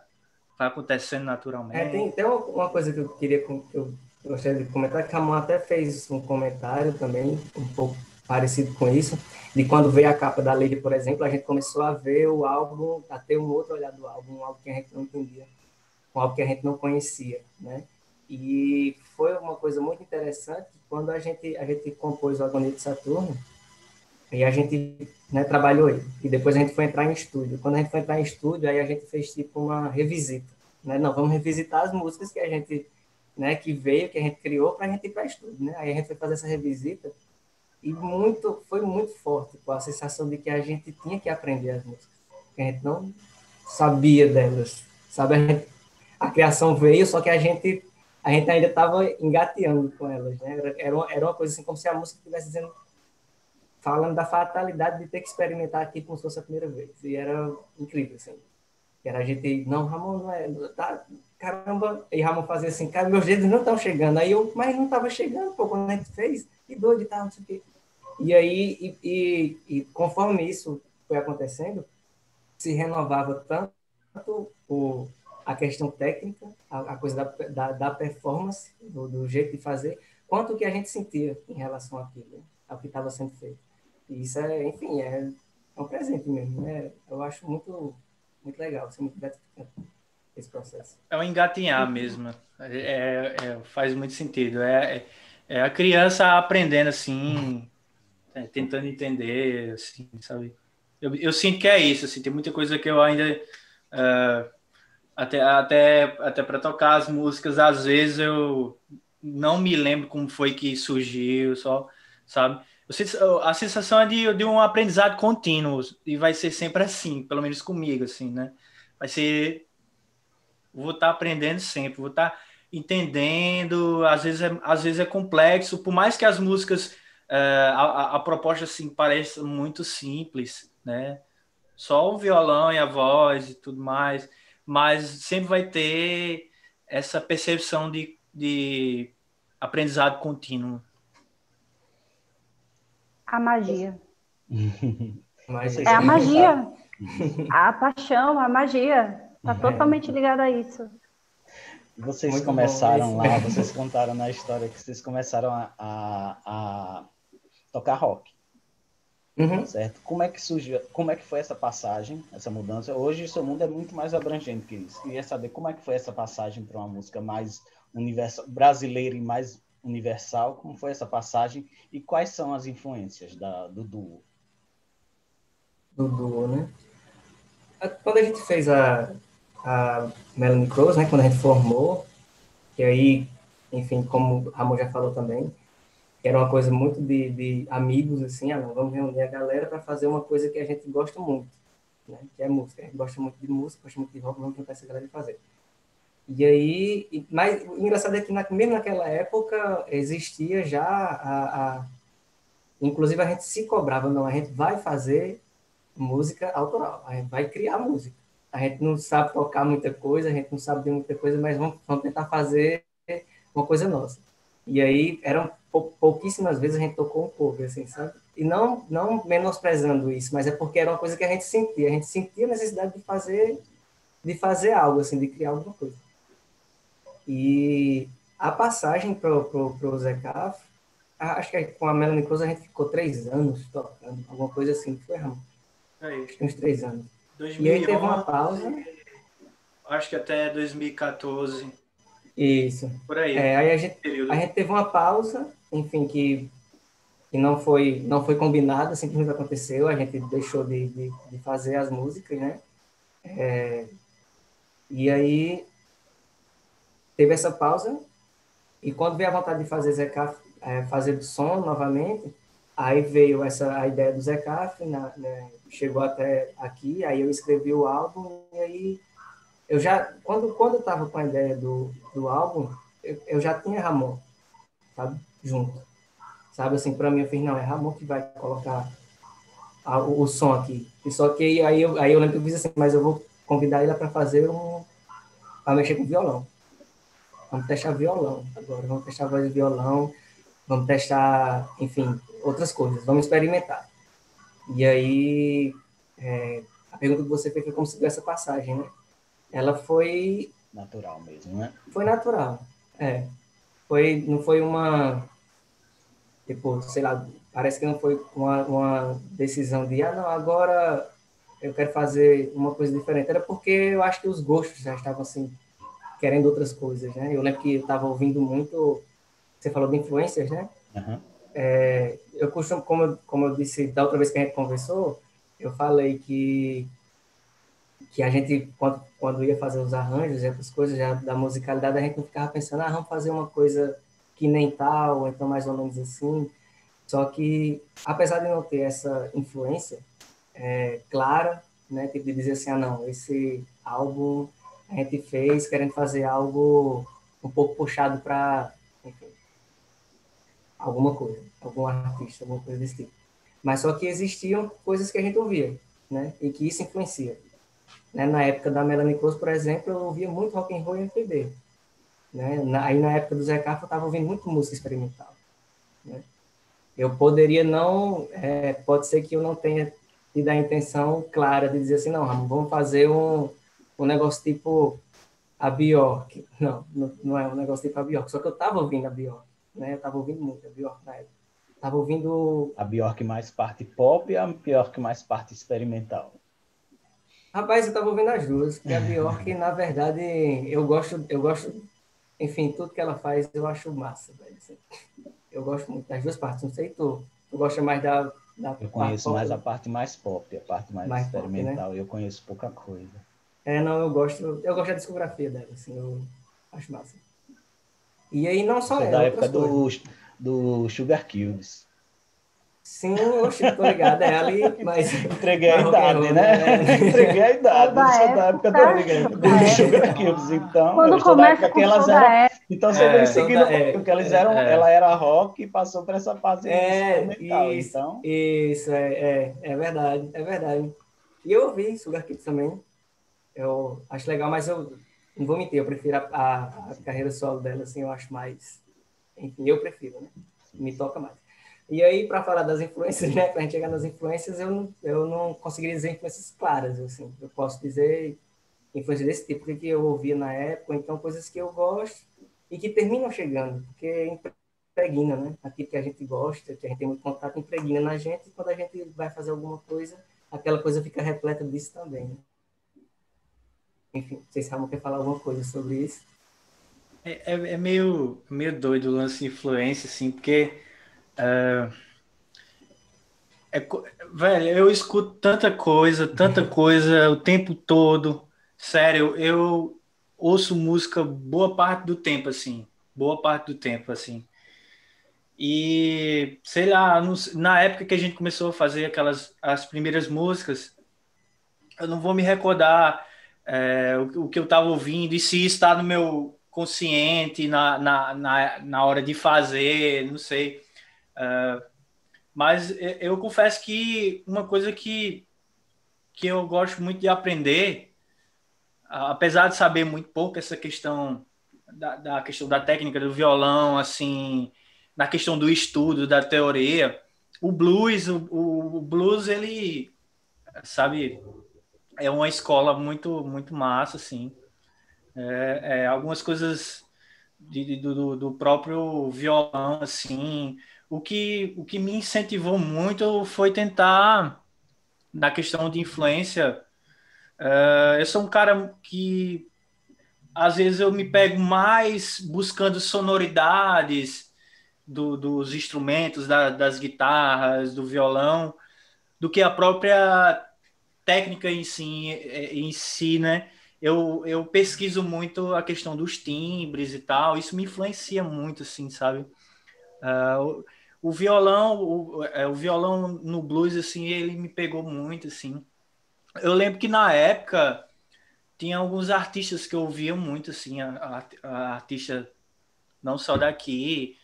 Vai acontecendo naturalmente. Tem uma coisa que eu gostaria de comentar, que a Ramon até fez um comentário também, um pouco parecido com isso, de quando veio a capa da Lady, por exemplo, a gente começou a ver o álbum, a ter um outro olhar do álbum, um álbum que a gente não entendia, um álbum que a gente não conhecia, né? E foi uma coisa muito interessante, quando a gente compôs o Agonia de Saturno, e a gente, né, trabalhou ele. E depois a gente foi entrar em estúdio. Quando a gente foi entrar em estúdio, aí a gente fez tipo uma revisita. Né? Não, vamos revisitar as músicas que a gente, né, que veio, que a gente criou para a gente ir para estúdio. Né? Aí a gente foi fazer essa revisita e foi muito forte, com a sensação de que a gente tinha que aprender as músicas. Que a gente não sabia delas. Sabe? A criação veio, só que a gente ainda estava engateando com elas. Né? Era uma coisa assim, como se a música estivesse dizendo, falando da fatalidade de ter que experimentar aqui como se fosse a primeira vez. E era incrível, assim. Era a gente, não, Ramon, não é... caramba, e Ramon fazia assim, cara, meus dedos não estão chegando. Aí eu, mas não estava chegando, pô, quando a gente fez, que doido e tal, não sei o quê. E aí, conforme isso foi acontecendo, se renovava tanto a questão técnica, a coisa da performance, do jeito de fazer, quanto o que a gente sentia em relação àquilo, né? Ao que estava sendo feito. E isso é, enfim, é um presente mesmo, né? Eu acho muito, muito legal, assim, muito gratificante esse processo. É um engatinhar mesmo. Faz muito sentido. É a criança aprendendo assim, tentando entender, assim, sabe? Eu sinto que é isso, assim, tem muita coisa que eu ainda até para tocar as músicas, às vezes eu não me lembro como foi que surgiu, só, sabe? A sensação é de um aprendizado contínuo e vai ser sempre assim, pelo menos comigo, assim, né? Vai ser, vou estar aprendendo sempre, vou estar entendendo, às vezes é complexo, por mais que as músicas, a proposta assim pareça muito simples, né? Só o violão e a voz e tudo mais, mas sempre vai ter essa percepção de aprendizado contínuo. A magia. Mas É a magia. Isso. A paixão, a magia. Está totalmente ligada a isso. Vocês Muito começaram bom, lá, vocês contaram na história que vocês começaram a tocar rock, Uhum. certo? Como é que surgiu, como é que foi essa passagem, essa mudança? Hoje o seu mundo é muito mais abrangente que isso. Queria saber como é que foi essa passagem para uma música mais universal, brasileira e mais universal, como foi essa passagem e quais são as influências do duo? Do duo, né? Quando a gente fez a Melanie Cross, né? Quando a gente formou, que aí, enfim, como o Ramon já falou também, que era uma coisa muito de amigos, assim, não, vamos reunir a galera para fazer uma coisa que a gente gosta muito, né? Que é música. A gente gosta muito de música, gosta muito de rock, vamos juntar essa galera e fazer. E aí, mas o engraçado é que mesmo naquela época existia já inclusive a gente se cobrava, não, a gente vai fazer música autoral, a gente vai criar música. A gente não sabe tocar muita coisa, a gente não sabe de muita coisa, mas vamos tentar fazer uma coisa nossa. E aí, eram pouquíssimas vezes a gente tocou um cover, assim, sabe? E não menosprezando isso, mas é porque era uma coisa que a gente sentia a necessidade de fazer algo, assim, de criar alguma coisa. E a passagem pro Zé Caf, acho que com a Melanie Cruz a gente ficou 3 anos tocando, alguma coisa assim, foi, Ramon? Acho que uns 3 anos. 2011, e aí teve uma pausa. Acho que até 2014. Isso. Por aí. Aí a gente teve uma pausa, enfim, que não foi combinada, simplesmente aconteceu, a gente deixou de fazer as músicas, né? E aí teve essa pausa, e quando veio a vontade de fazer Zeca, fazer som novamente, aí veio a ideia do Zeca, né? Chegou até aqui, aí eu escrevi o álbum, e aí eu já, quando eu estava com a ideia do álbum, eu já tinha Ramon, sabe, junto. Sabe, assim, para mim, eu fiz, não, é Ramon que vai colocar o som aqui. E só que aí eu lembro que eu fiz assim, mas eu vou convidar ele para para mexer com violão. Vamos testar violão agora, vamos testar voz de violão, vamos testar, enfim, outras coisas, vamos experimentar. E aí, a pergunta que você fez foi como se deu essa passagem, né? Ela foi... Natural mesmo, né? Foi natural, não foi uma... Tipo, sei lá, parece que não foi uma decisão de, não, agora eu quero fazer uma coisa diferente. Era porque eu acho que os gostos já estavam, assim, querendo outras coisas, né? Eu lembro que eu estava ouvindo muito... Você falou de influências, né? Uhum. Eu costumo, como eu disse da outra vez que a gente conversou, eu falei que a gente, quando ia fazer os arranjos e outras coisas já da musicalidade, a gente não ficava pensando, vamos fazer uma coisa que nem tal, ou então mais ou menos assim. Só que, apesar de não ter essa influência clara, né, tipo de dizer assim, não, esse álbum a gente fez querendo fazer algo um pouco puxado para, enfim, alguma coisa, algum artista, alguma coisa desse tipo. Mas só que existiam coisas que a gente ouvia, né, e que isso influencia. né? Na época da Melanie Cruz, por exemplo, eu ouvia muito rock and roll e MPB. Né? Aí na época do Zé Carlos eu estava ouvindo muito música experimental. Né? Eu poderia não... pode ser que eu não tenha tido a intenção clara de dizer assim, não, Ramon, vamos fazer um negócio tipo a Bjork. Não é um negócio tipo a Bjork, só que eu estava ouvindo a Bjork. Né? Eu estava ouvindo muito a Bjork na época. Estava ouvindo... A Bjork mais parte pop e a Bjork mais parte experimental? Rapaz, eu estava ouvindo as duas, porque a Bjork, na verdade, eu gosto, enfim, tudo que ela faz eu acho massa, velho. Assim. Eu gosto muito das duas partes, não sei tu gosta mais da eu conheço mais a parte mais pop, a parte mais experimental, pop, né? Eu conheço pouca coisa. Não, eu gosto da discografia dela, assim, eu acho massa. E aí não só ela, da época do Sugar Cubes. Sim, eu tô ligado, ali, mas... Entreguei a idade, né? Entreguei a idade, eu sou da época do Sugar Cubes, então... Quando começa com elas eram... Então, você vem seguindo, porque elas eram... Ela era rock e passou para essa fase experimental, então... Isso, é verdade, é verdade. E eu ouvi Sugar Cubes também, eu acho legal, mas eu não vou mentir, eu prefiro a carreira solo dela, assim, eu acho mais... Enfim, eu prefiro, né? Me toca mais. E aí, para falar das influências, né, para a gente chegar nas influências, eu não conseguiria dizer influências claras, assim. Eu posso dizer influências desse tipo, que eu ouvia na época, então coisas que eu gosto e que terminam chegando, porque impregna, né? Aquilo que a gente gosta, que a gente tem muito contato, impregna na gente, e quando a gente vai fazer alguma coisa, aquela coisa fica repleta disso também. Né? Enfim, vocês sabem quer falar alguma coisa sobre isso? É meio doido o lance de influência, assim, porque... velho, eu escuto tanta coisa o tempo todo. Sério, eu ouço música boa parte do tempo, assim. E, sei lá, na época que a gente começou a fazer as primeiras músicas, eu não vou me recordar o que eu estava ouvindo e se está no meu consciente na hora de fazer, não sei. Mas eu confesso que uma coisa que eu gosto muito de aprender, apesar de saber muito pouco essa questão da questão da técnica do violão, assim, na questão do estudo, da teoria, o blues, ele, sabe, é uma escola muito, muito massa, assim. Algumas coisas do próprio violão, assim. O que me incentivou muito foi tentar, na questão de influência, eu sou um cara que às vezes eu me pego mais buscando sonoridades dos instrumentos, das guitarras, do violão, do que a própria técnica em si, né? Eu pesquiso muito a questão dos timbres e tal, isso me influencia muito, assim, sabe? O violão, o violão no blues, assim, ele me pegou muito, assim. Eu lembro que na época tinha alguns artistas que eu ouvia muito, assim, a artista não só daqui,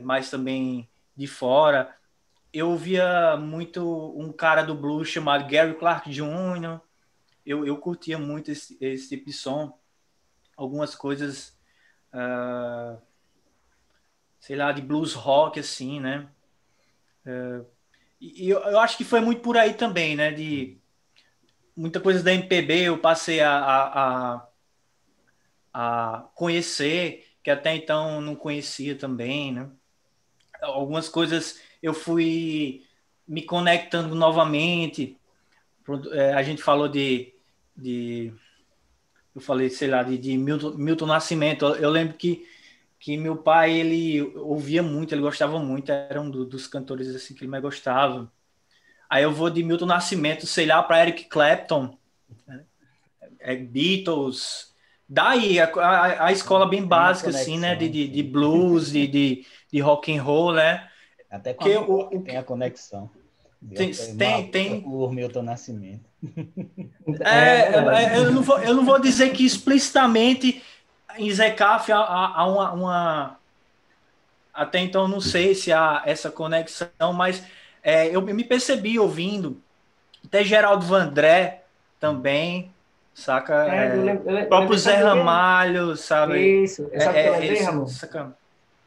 mas também de fora. Eu ouvia muito um cara do blues chamado Gary Clark Jr., eu curtia muito esse tipo de som, algumas coisas, sei lá, de blues rock, assim, né? E eu acho que foi muito por aí também, né? De muita coisa da MPB eu passei a conhecer, que até então não conhecia também, né? Algumas coisas eu fui me conectando novamente. A gente falou eu falei, sei lá, de Milton Nascimento. Eu lembro que meu pai, ele ouvia muito, ele gostava muito, era um dos cantores assim que ele mais gostava. Aí eu vou de Milton Nascimento, sei lá, para Eric Clapton, né? Beatles, daí a escola bem básica, assim, né, de blues, de rock and roll, né? Até com a Bjork tem a conexão. Tem o Milton Nascimento. Eu não vou dizer que explicitamente em Zecaf há uma até então não sei se há essa conexão, mas eu me percebi ouvindo até Geraldo Vandré também, saca? Eu O próprio lembro, Zé sabe o quê? Ramalho, sabe? Isso, sabe o que eu lembrei, Ramon? Saca?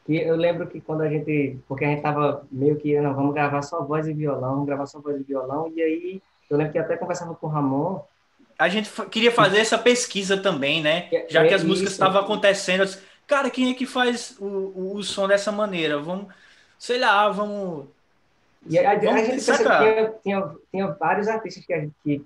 E eu lembro que quando a gente, porque a gente tava meio que, não, vamos gravar só voz e violão, vamos gravar só voz e violão, e aí eu lembro que até conversava com o Ramon, A gente queria fazer essa pesquisa também, né? Já que as músicas isso, estavam acontecendo, eu disse, cara, quem é que faz o som dessa maneira? Vamos, sei lá, vamos e a gente percebeu sacar. que tinha vários artistas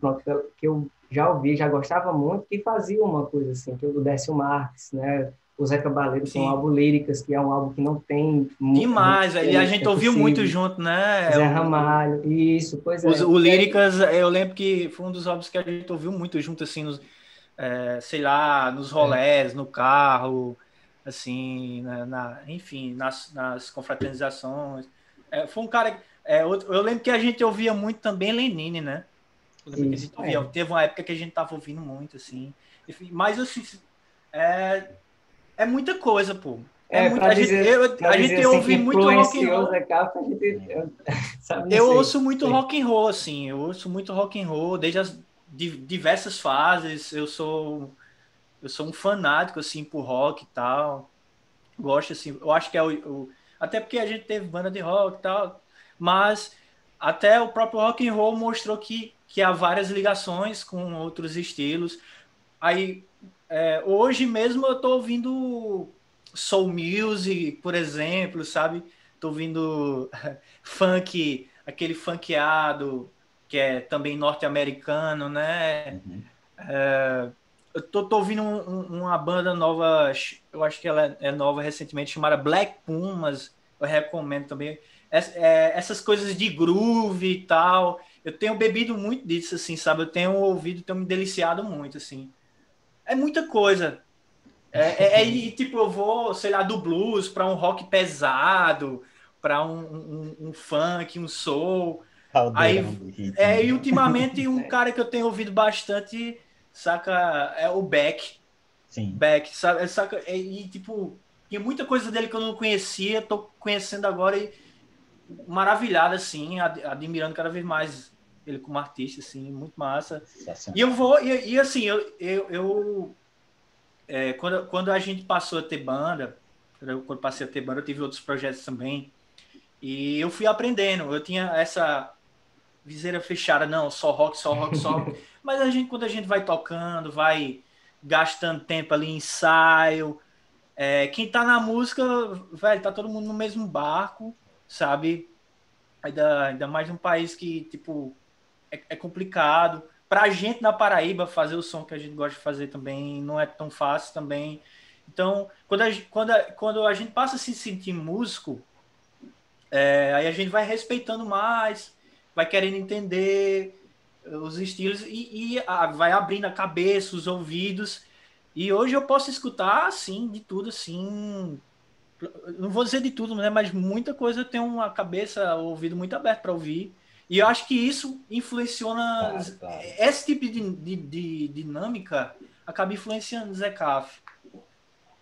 pronto, que eu já ouvi, já gostava muito, que faziam uma coisa assim, que o Décio Marques, né? O Zé Cabaleiro tem um Sim. álbum Líricas, que é um álbum que não tem... Demais, velho. E a gente é ouviu muito possível. junto, né? Zé Ramalho, isso, pois é. O Líricas, eu lembro que foi um dos álbuns que a gente ouviu muito junto, assim, sei lá, nos rolés, no carro, assim, enfim, nas confraternizações. Foi um cara... eu lembro que a gente ouvia muito também Lenine, né? Eu lembro que a gente ouvia, teve uma época que a gente tava ouvindo muito, assim. Enfim, mas, assim, é muita coisa, pô. A gente ouve muito rock and roll. Eu ouço muito rock and roll, assim. Eu ouço muito rock and roll desde as diversas fases. Eu sou um fanático, assim, por rock e tal. Gosto, assim. Eu acho que até porque a gente teve banda de rock e tal. Mas até o próprio rock and roll mostrou que há várias ligações com outros estilos. Aí, hoje mesmo eu tô ouvindo soul music, por exemplo, sabe? Tô ouvindo funk, aquele funkeado, que é também norte-americano, né? Uhum. Eu tô ouvindo uma banda nova, eu acho que ela é nova recentemente, chamada Black Pumas, eu recomendo também. Essas coisas de groove e tal, eu tenho bebido muito disso, assim, sabe? Eu tenho ouvido, tenho me deliciado muito, assim. É muita coisa. E tipo, eu vou, sei lá, do blues para um rock pesado, para um funk, um soul. Caldeirão Aí, do ritmo. e ultimamente um cara que eu tenho ouvido bastante, saca, é o Beck. Sim. Beck, saca? E tipo, tinha muita coisa dele que eu não conhecia, tô conhecendo agora e maravilhado, assim, admirando cada vez mais ele como artista, assim, muito massa. E eu vou, e assim, eu quando a gente passou a ter banda, quando passei a ter banda, eu tive outros projetos também, e eu fui aprendendo. Eu tinha essa viseira fechada, não, só rock, só rock, só rock. Mas quando a gente vai tocando, vai gastando tempo ali em ensaio, quem tá na música, velho, tá todo mundo no mesmo barco, sabe? Ainda mais num país que, tipo, é complicado. Pra gente na Paraíba fazer o som que a gente gosta de fazer também não é tão fácil também. Então, quando a gente passa a se sentir músico, aí a gente vai respeitando mais, vai querendo entender os estilos e vai abrindo a cabeça, os ouvidos. E hoje eu posso escutar, assim, de tudo, assim. Não vou dizer de tudo, né? Mas muita coisa eu tenho uma cabeça, o ouvido muito aberto para ouvir. E eu acho que isso influenciou Claro. esse tipo de dinâmica acaba influenciando o Zé Caf,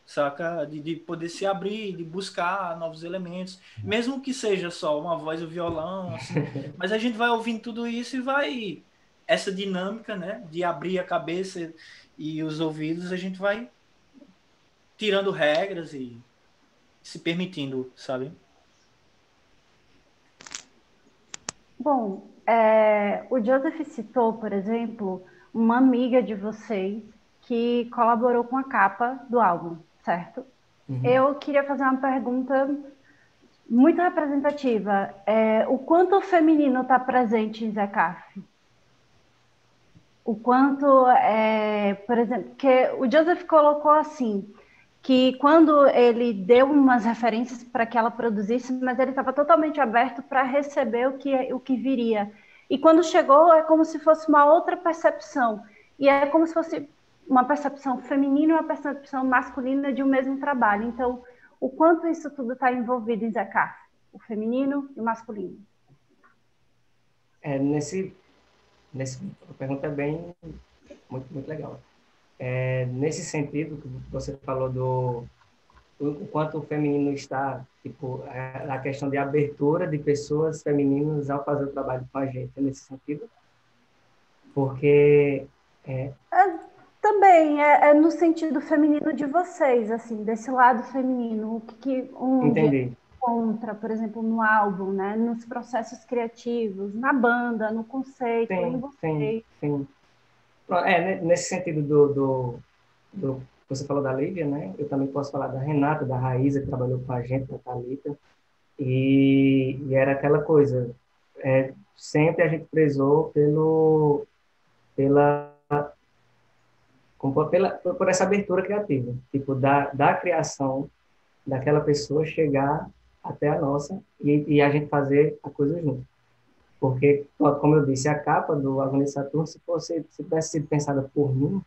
saca? De poder se abrir, de buscar novos elementos, mesmo que seja só uma voz e o violão, assim. Mas a gente vai ouvindo tudo isso e vai essa dinâmica, né? De abrir a cabeça e os ouvidos, a gente vai tirando regras e se permitindo, sabe? Bom, o Joseph citou, por exemplo, uma amiga de vocês que colaborou com a capa do álbum, certo? Uhum. Eu queria fazer uma pergunta muito representativa. O quanto o feminino está presente em Zé Caf? O quanto, por exemplo, que o Joseph colocou assim, que quando ele deu umas referências para que ela produzisse, mas ele estava totalmente aberto para receber o que viria. E quando chegou, é como se fosse uma outra percepção. E é como se fosse uma percepção feminina e uma percepção masculina de um mesmo trabalho. Então, o quanto isso tudo está envolvido em Zé Caf? O feminino e o masculino. A pergunta é bem, muito, muito legal. Nesse sentido que você falou o quanto o feminino está, tipo, a questão de abertura de pessoas femininas ao fazer o trabalho com a gente, nesse sentido, porque Também é no sentido feminino de vocês, assim, desse lado feminino, onde Entendi. encontra, por exemplo, no álbum, né, nos processos criativos, na banda, no conceito, em Sim, sim, vocês. sim. Nesse sentido você falou da Lívia, né? Eu também posso falar da Renata, da Raíza, que trabalhou com a gente, da Thalita, e era aquela coisa, sempre a gente prezou pela, por essa abertura criativa, tipo, da criação daquela pessoa chegar até a nossa e a gente fazer a coisa junto. Porque, como eu disse, a capa do Agonia Saturno, se tivesse sido pensada por mim,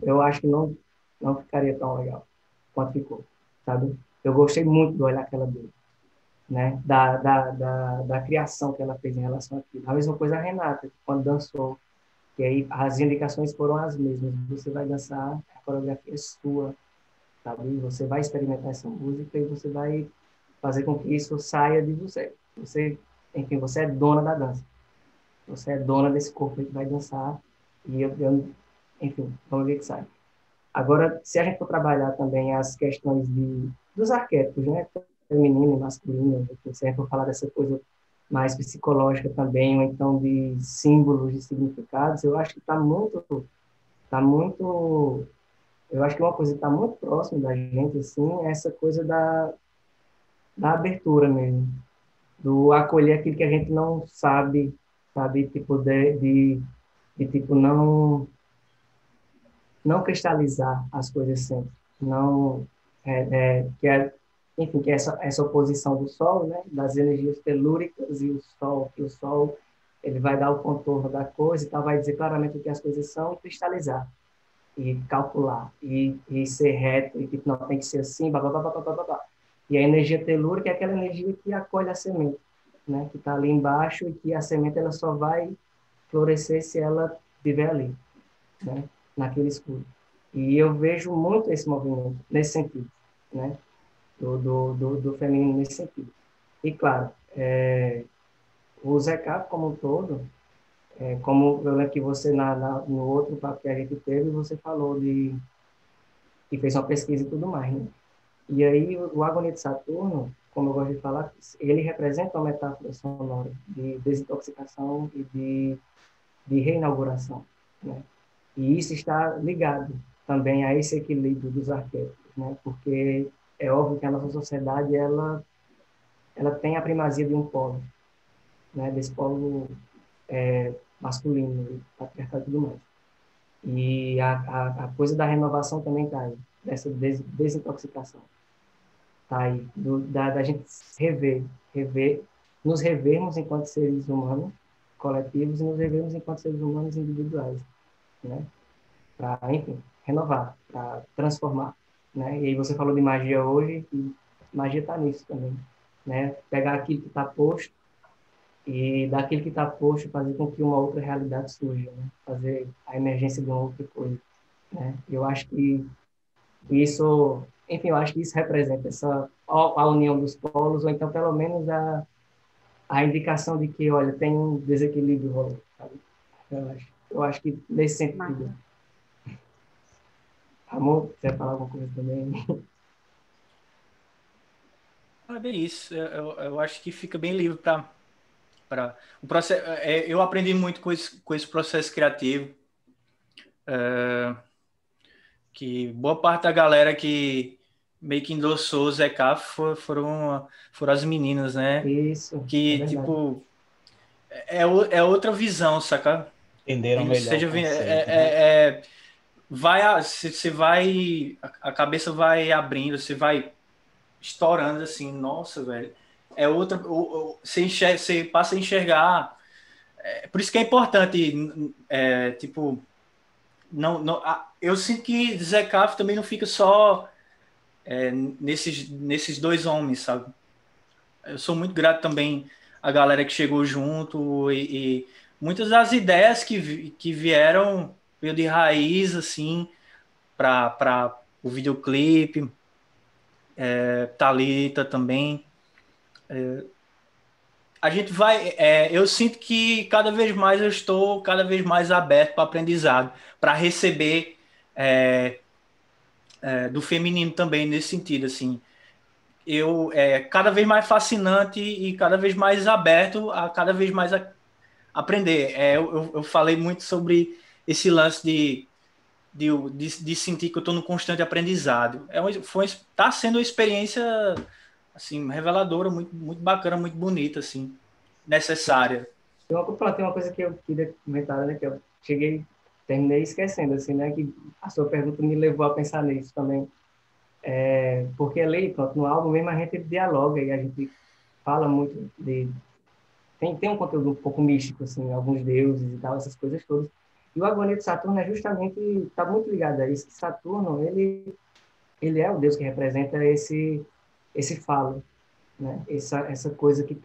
eu acho que não ficaria tão legal quanto ficou, sabe? Eu gostei muito do olhar que ela deu, né? Da criação que ela fez em relação àquilo. A mesma coisa a Renata, quando dançou, que aí as indicações foram as mesmas. Você vai dançar, a coreografia é sua, sabe? Você vai experimentar essa música e você vai fazer com que isso saia de você. Enfim, você é dona da dança. Você é dona desse corpo que vai dançar e enfim, vamos ver o que sai. Agora, se a gente for trabalhar também as questões dos arquétipos, né? Feminino e masculino, se a gente for falar dessa coisa mais psicológica também, ou então de símbolos, de significados, eu acho que tá muito, eu acho que uma coisa que está muito próxima da gente, assim, é essa coisa da abertura mesmo, do acolher aquilo que a gente não sabe, sabe, tipo, de tipo, não cristalizar as coisas sempre, não, enfim, que essa oposição do Sol, né, das energias telúricas e o Sol, que o Sol, ele vai dar o contorno da coisa e tal, vai dizer claramente o que as coisas são e cristalizar, e calcular, e ser reto, e que não tem que ser assim, blá, blá, blá, blá, blá, blá, blá. E a energia telúrica é aquela energia que acolhe a semente, né, que está ali embaixo e que a semente ela só vai florescer se ela estiver ali, né, naquele escuro. E eu vejo muito esse movimento nesse sentido, né, do feminino nesse sentido. E, claro, o Zeca como um todo, como eu lembro que você, no outro papo que a gente teve, você falou que fez uma pesquisa e tudo mais, né? E aí, o Agonia de Saturno, como eu gosto de falar, ele representa uma metáfora sonora de desintoxicação e de reinauguração, né? E isso está ligado também a esse equilíbrio dos arquétipos, né? Porque é óbvio que a nossa sociedade, ela tem a primazia de um polo, né? Desse polo masculino, patriarcal e tudo mais. E a coisa da renovação também está aí, dessa desintoxicação. Tá aí, da gente nos revermos enquanto seres humanos coletivos e nos revermos enquanto seres humanos individuais, né? Para, enfim, renovar, para transformar, né? E aí você falou de magia hoje, e magia está nisso também, né? Pegar aquilo que está posto e daquilo que está posto fazer com que uma outra realidade surja, né? Fazer a emergência de uma outra coisa, né? Eu acho que isso, enfim, eu acho que isso representa a união dos polos, ou então pelo menos a indicação de que, olha, tem um desequilíbrio rolando, sabe? Eu acho que nesse sentido. Amor, quiser falar alguma coisa também? É bem isso. Eu acho que fica bem livre para o processo. Eu aprendi muito com esse processo criativo. Que boa parte da galera que meio que endossou o Zeca foram as meninas, né? Isso, é Que, verdade. tipo, é outra visão, saca? Entenderam melhor o Seja, conceito, né? você vai, a cabeça vai abrindo, você vai estourando assim, nossa, velho. É outra, você passa a enxergar. Por isso que é importante, tipo, eu sinto que Zé Caf também não fica só nesses dois homens, sabe? Eu sou muito grato também à galera que chegou junto e muitas das ideias que vieram veio de raiz, assim, para o videoclipe, Thalita também. a gente vai. Eu sinto que cada vez mais eu estou cada vez mais aberto para aprendizado, para receber do feminino também nesse sentido, assim. Eu cada vez mais fascinante e cada vez mais aberto a cada vez mais aprender. Eu falei muito sobre esse lance de sentir que eu estou no constante aprendizado. Tá sendo uma experiência assim reveladora, muito, muito bacana, muito bonita, assim, necessária. Tem uma coisa que eu queria comentar, né, que eu terminei esquecendo, assim, né, que a sua pergunta me levou a pensar nisso também. Porque ali, pronto, no álbum mesmo a gente dialoga e a gente fala muito tem um conteúdo um pouco místico, assim, alguns deuses e tal, essas coisas todas. E o Agonia de Saturno é justamente, está muito ligado a isso, que Saturno, ele é o deus que representa esse falo, né? Essa coisa que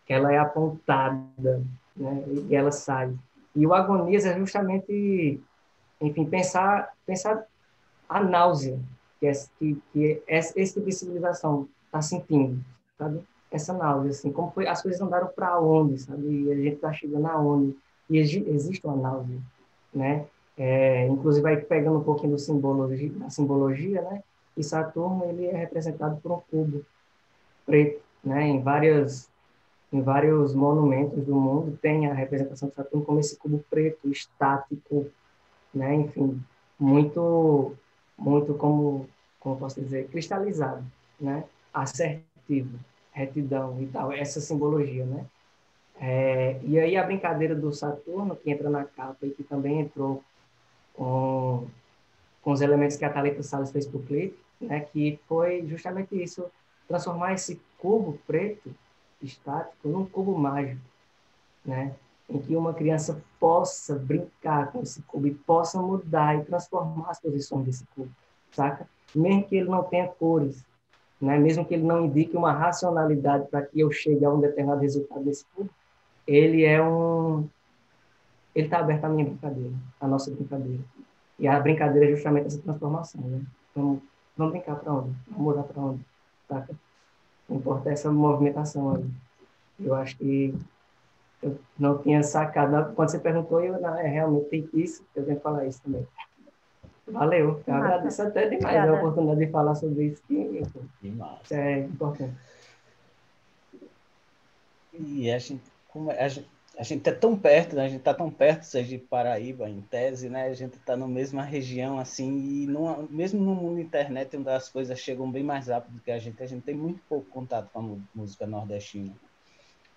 ela é apontada, né? E ela sai. E o Agonias é justamente, enfim, pensar a náusea que esse tipo de civilização está sentindo, sabe? Essa náusea, assim, como foi, as coisas andaram para onde, sabe? E a gente está chegando aonde? E existe uma náusea, né? Inclusive, vai pegando um pouquinho da simbologia, né? E Saturno, ele é representado por um cubo preto, né? Em vários monumentos do mundo tem a representação de Saturno como esse cubo preto, estático, né? Enfim, muito, muito como posso dizer, cristalizado, né? Assertivo, retidão e tal, essa simbologia, né? E aí a brincadeira do Saturno, que entra na capa e que também entrou com os elementos que a Thalita Salles fez para o clipe, né? Que foi justamente isso, transformar esse cubo preto, estático, num cubo mágico, né? Em que uma criança possa brincar com esse cubo e possa mudar e transformar as posições desse cubo, saca? Mesmo que ele não tenha cores, né? Mesmo que ele não indique uma racionalidade para que eu chegue a um determinado resultado desse cubo, ele ele está aberto à minha brincadeira, à nossa brincadeira. E a brincadeira é justamente essa transformação, né? Vamos brincar para onde? Vamos mudar para onde? Saca? Não importa essa movimentação aí. Eu acho que eu não tinha sacado. Quando você perguntou, realmente tem isso, eu tenho que falar isso também. Valeu. Eu agradeço até demais a oportunidade de falar sobre isso. Isso é importante. E a gente é tão perto, né? A gente está tão perto, Sergipe, Paraíba, em tese, né? A gente está na mesma região, assim, e mesmo no mundo internet, onde as coisas chegam bem mais rápido que a gente tem muito pouco contato com a música nordestina.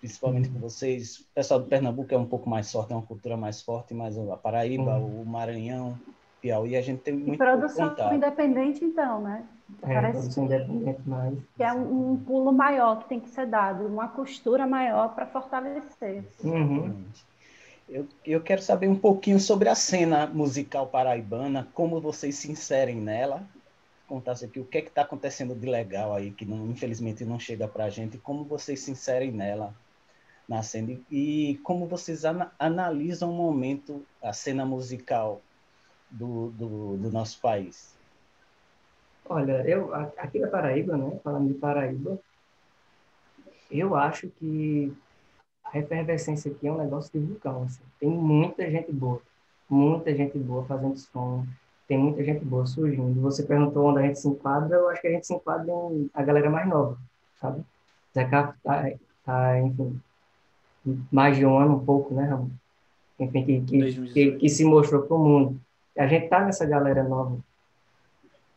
Principalmente com vocês. O pessoal do Pernambuco é um pouco mais forte, é uma cultura mais forte, mas a Paraíba, o Maranhão, Piauí, a gente tem muito pouco produção contato. independente, então, né? Parece produção independente mais. Que é um pulo maior que tem que ser dado, uma costura maior para fortalecer. Eu quero saber um pouquinho sobre a cena musical paraibana, como vocês se inserem nela, contasse aqui o que é que está acontecendo de legal aí, que infelizmente não chega para a gente, como vocês se inserem nela, na cena, e como vocês analisam o momento, a cena musical do nosso país. Olha, aqui da Paraíba, né, falando de Paraíba, eu acho que a efervescência aqui é um negócio de vulcão. Assim. Tem muita gente boa fazendo som, tem muita gente boa surgindo. Você perguntou onde a gente se enquadra, eu acho que a gente se enquadra em a galera mais nova, sabe? Zeca enfim, mais de um ano, um pouco, né, Ramon? Enfim, que se mostrou para o mundo. A gente tá nessa galera nova.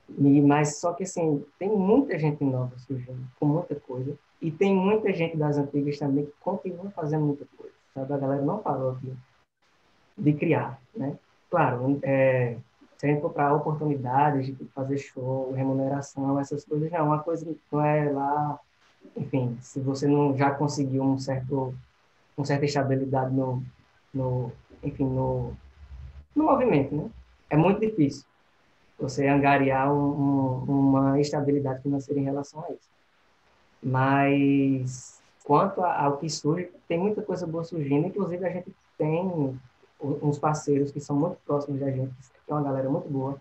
Mas só que, assim, tem muita gente nova surgindo, com muita coisa. E tem muita gente das antigas também que continua fazendo muita coisa. Sabe? A galera não parou aqui de criar, né? Claro, se a gente for para oportunidades de fazer show, remuneração, essas coisas, não. Uma coisa não é lá... Enfim, se você não já conseguiu uma certa estabilidade enfim, no movimento, né? É muito difícil você angariar uma estabilidade financeira em relação a isso. Mas, quanto ao que surge, tem muita coisa boa surgindo. Inclusive, a gente tem uns parceiros que são muito próximos da gente, que é uma galera muito boa.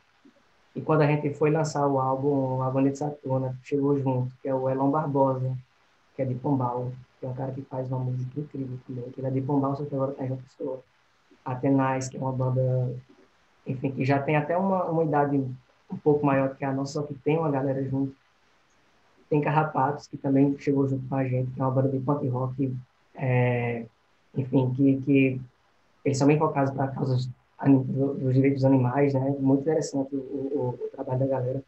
E quando a gente foi lançar o álbum Agonia de Saturno, chegou junto, que é o Elon Barbosa, que é de Pombal. que é um cara que faz uma música incrível também, que ele é de Pombal, só que agora tá em João Pessoa. A Tenaz, que é uma banda, enfim, que já tem até uma idade um pouco maior que a nossa, só que tem uma galera junto. Tem Carrapatos, que também chegou junto com a gente, que é uma banda de punk rock, enfim, que eles são bem focados para causas dos direitos dos animais, né? Muito interessante o trabalho da galera.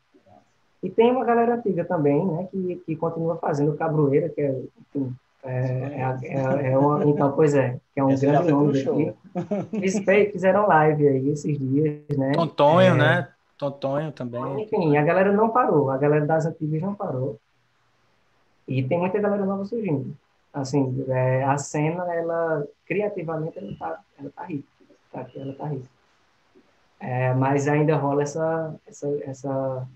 E tem uma galera antiga também, né? Que continua fazendo Cabroeira, que é, enfim, então, pois é, que é um Essa já grande foi pro nome show. daqui. Eles fizeram live aí esses dias, né? Tontonho, né? Tontonho também. Enfim, a galera não parou, a galera das antigas não parou. E tem muita galera nova surgindo. Assim, a cena, ela, criativamente, ela tá rica. Tá, ela tá rica. Mas ainda rola essa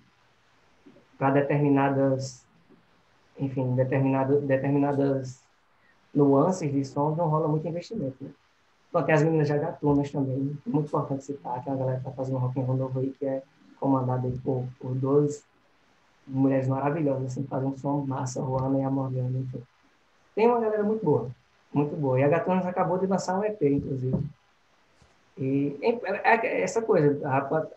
para determinadas, enfim, determinadas nuances de som, não rola muito investimento, né? Então, tem as meninas de Gatunas também, muito importante citar, que é a galera que está fazendo rock and roll novo aí, que é comandada aí por duas mulheres maravilhosas, assim, fazem um som massa, a Juana e a Morgana, enfim. Tem uma galera muito boa, muito boa. E a Gatunas acabou de lançar um EP, inclusive. E essa coisa,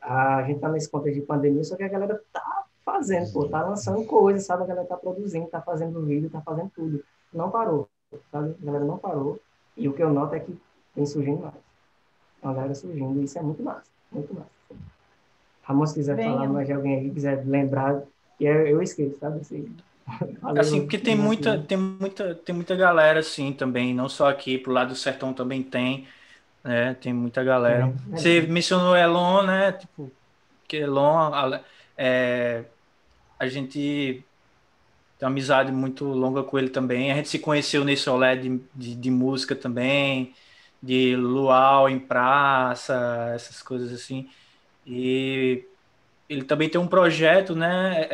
a gente tá nesse contexto de pandemia, só que a galera tá fazendo, pô, tá lançando coisas, sabe? A galera tá produzindo, tá fazendo vídeo, tá fazendo tudo. Não parou, sabe? A galera não parou. E o que eu noto é que vem surgindo mais. Uma galera surgindo, e isso é muito massa, muito massa. Ramon, se quiser falar mais de alguém aí, quiser lembrar, que eu esqueço, sabe? Assim, porque tem muita galera, assim, também, não só aqui, pro lado do sertão também tem, né? Tem muita galera. Você mencionou Elon, né? Tipo, que Elon, a gente tem uma amizade muito longa com ele também. A gente se conheceu nesse olé de música também, de luau em praça, essas coisas assim. E ele também tem um projeto, né?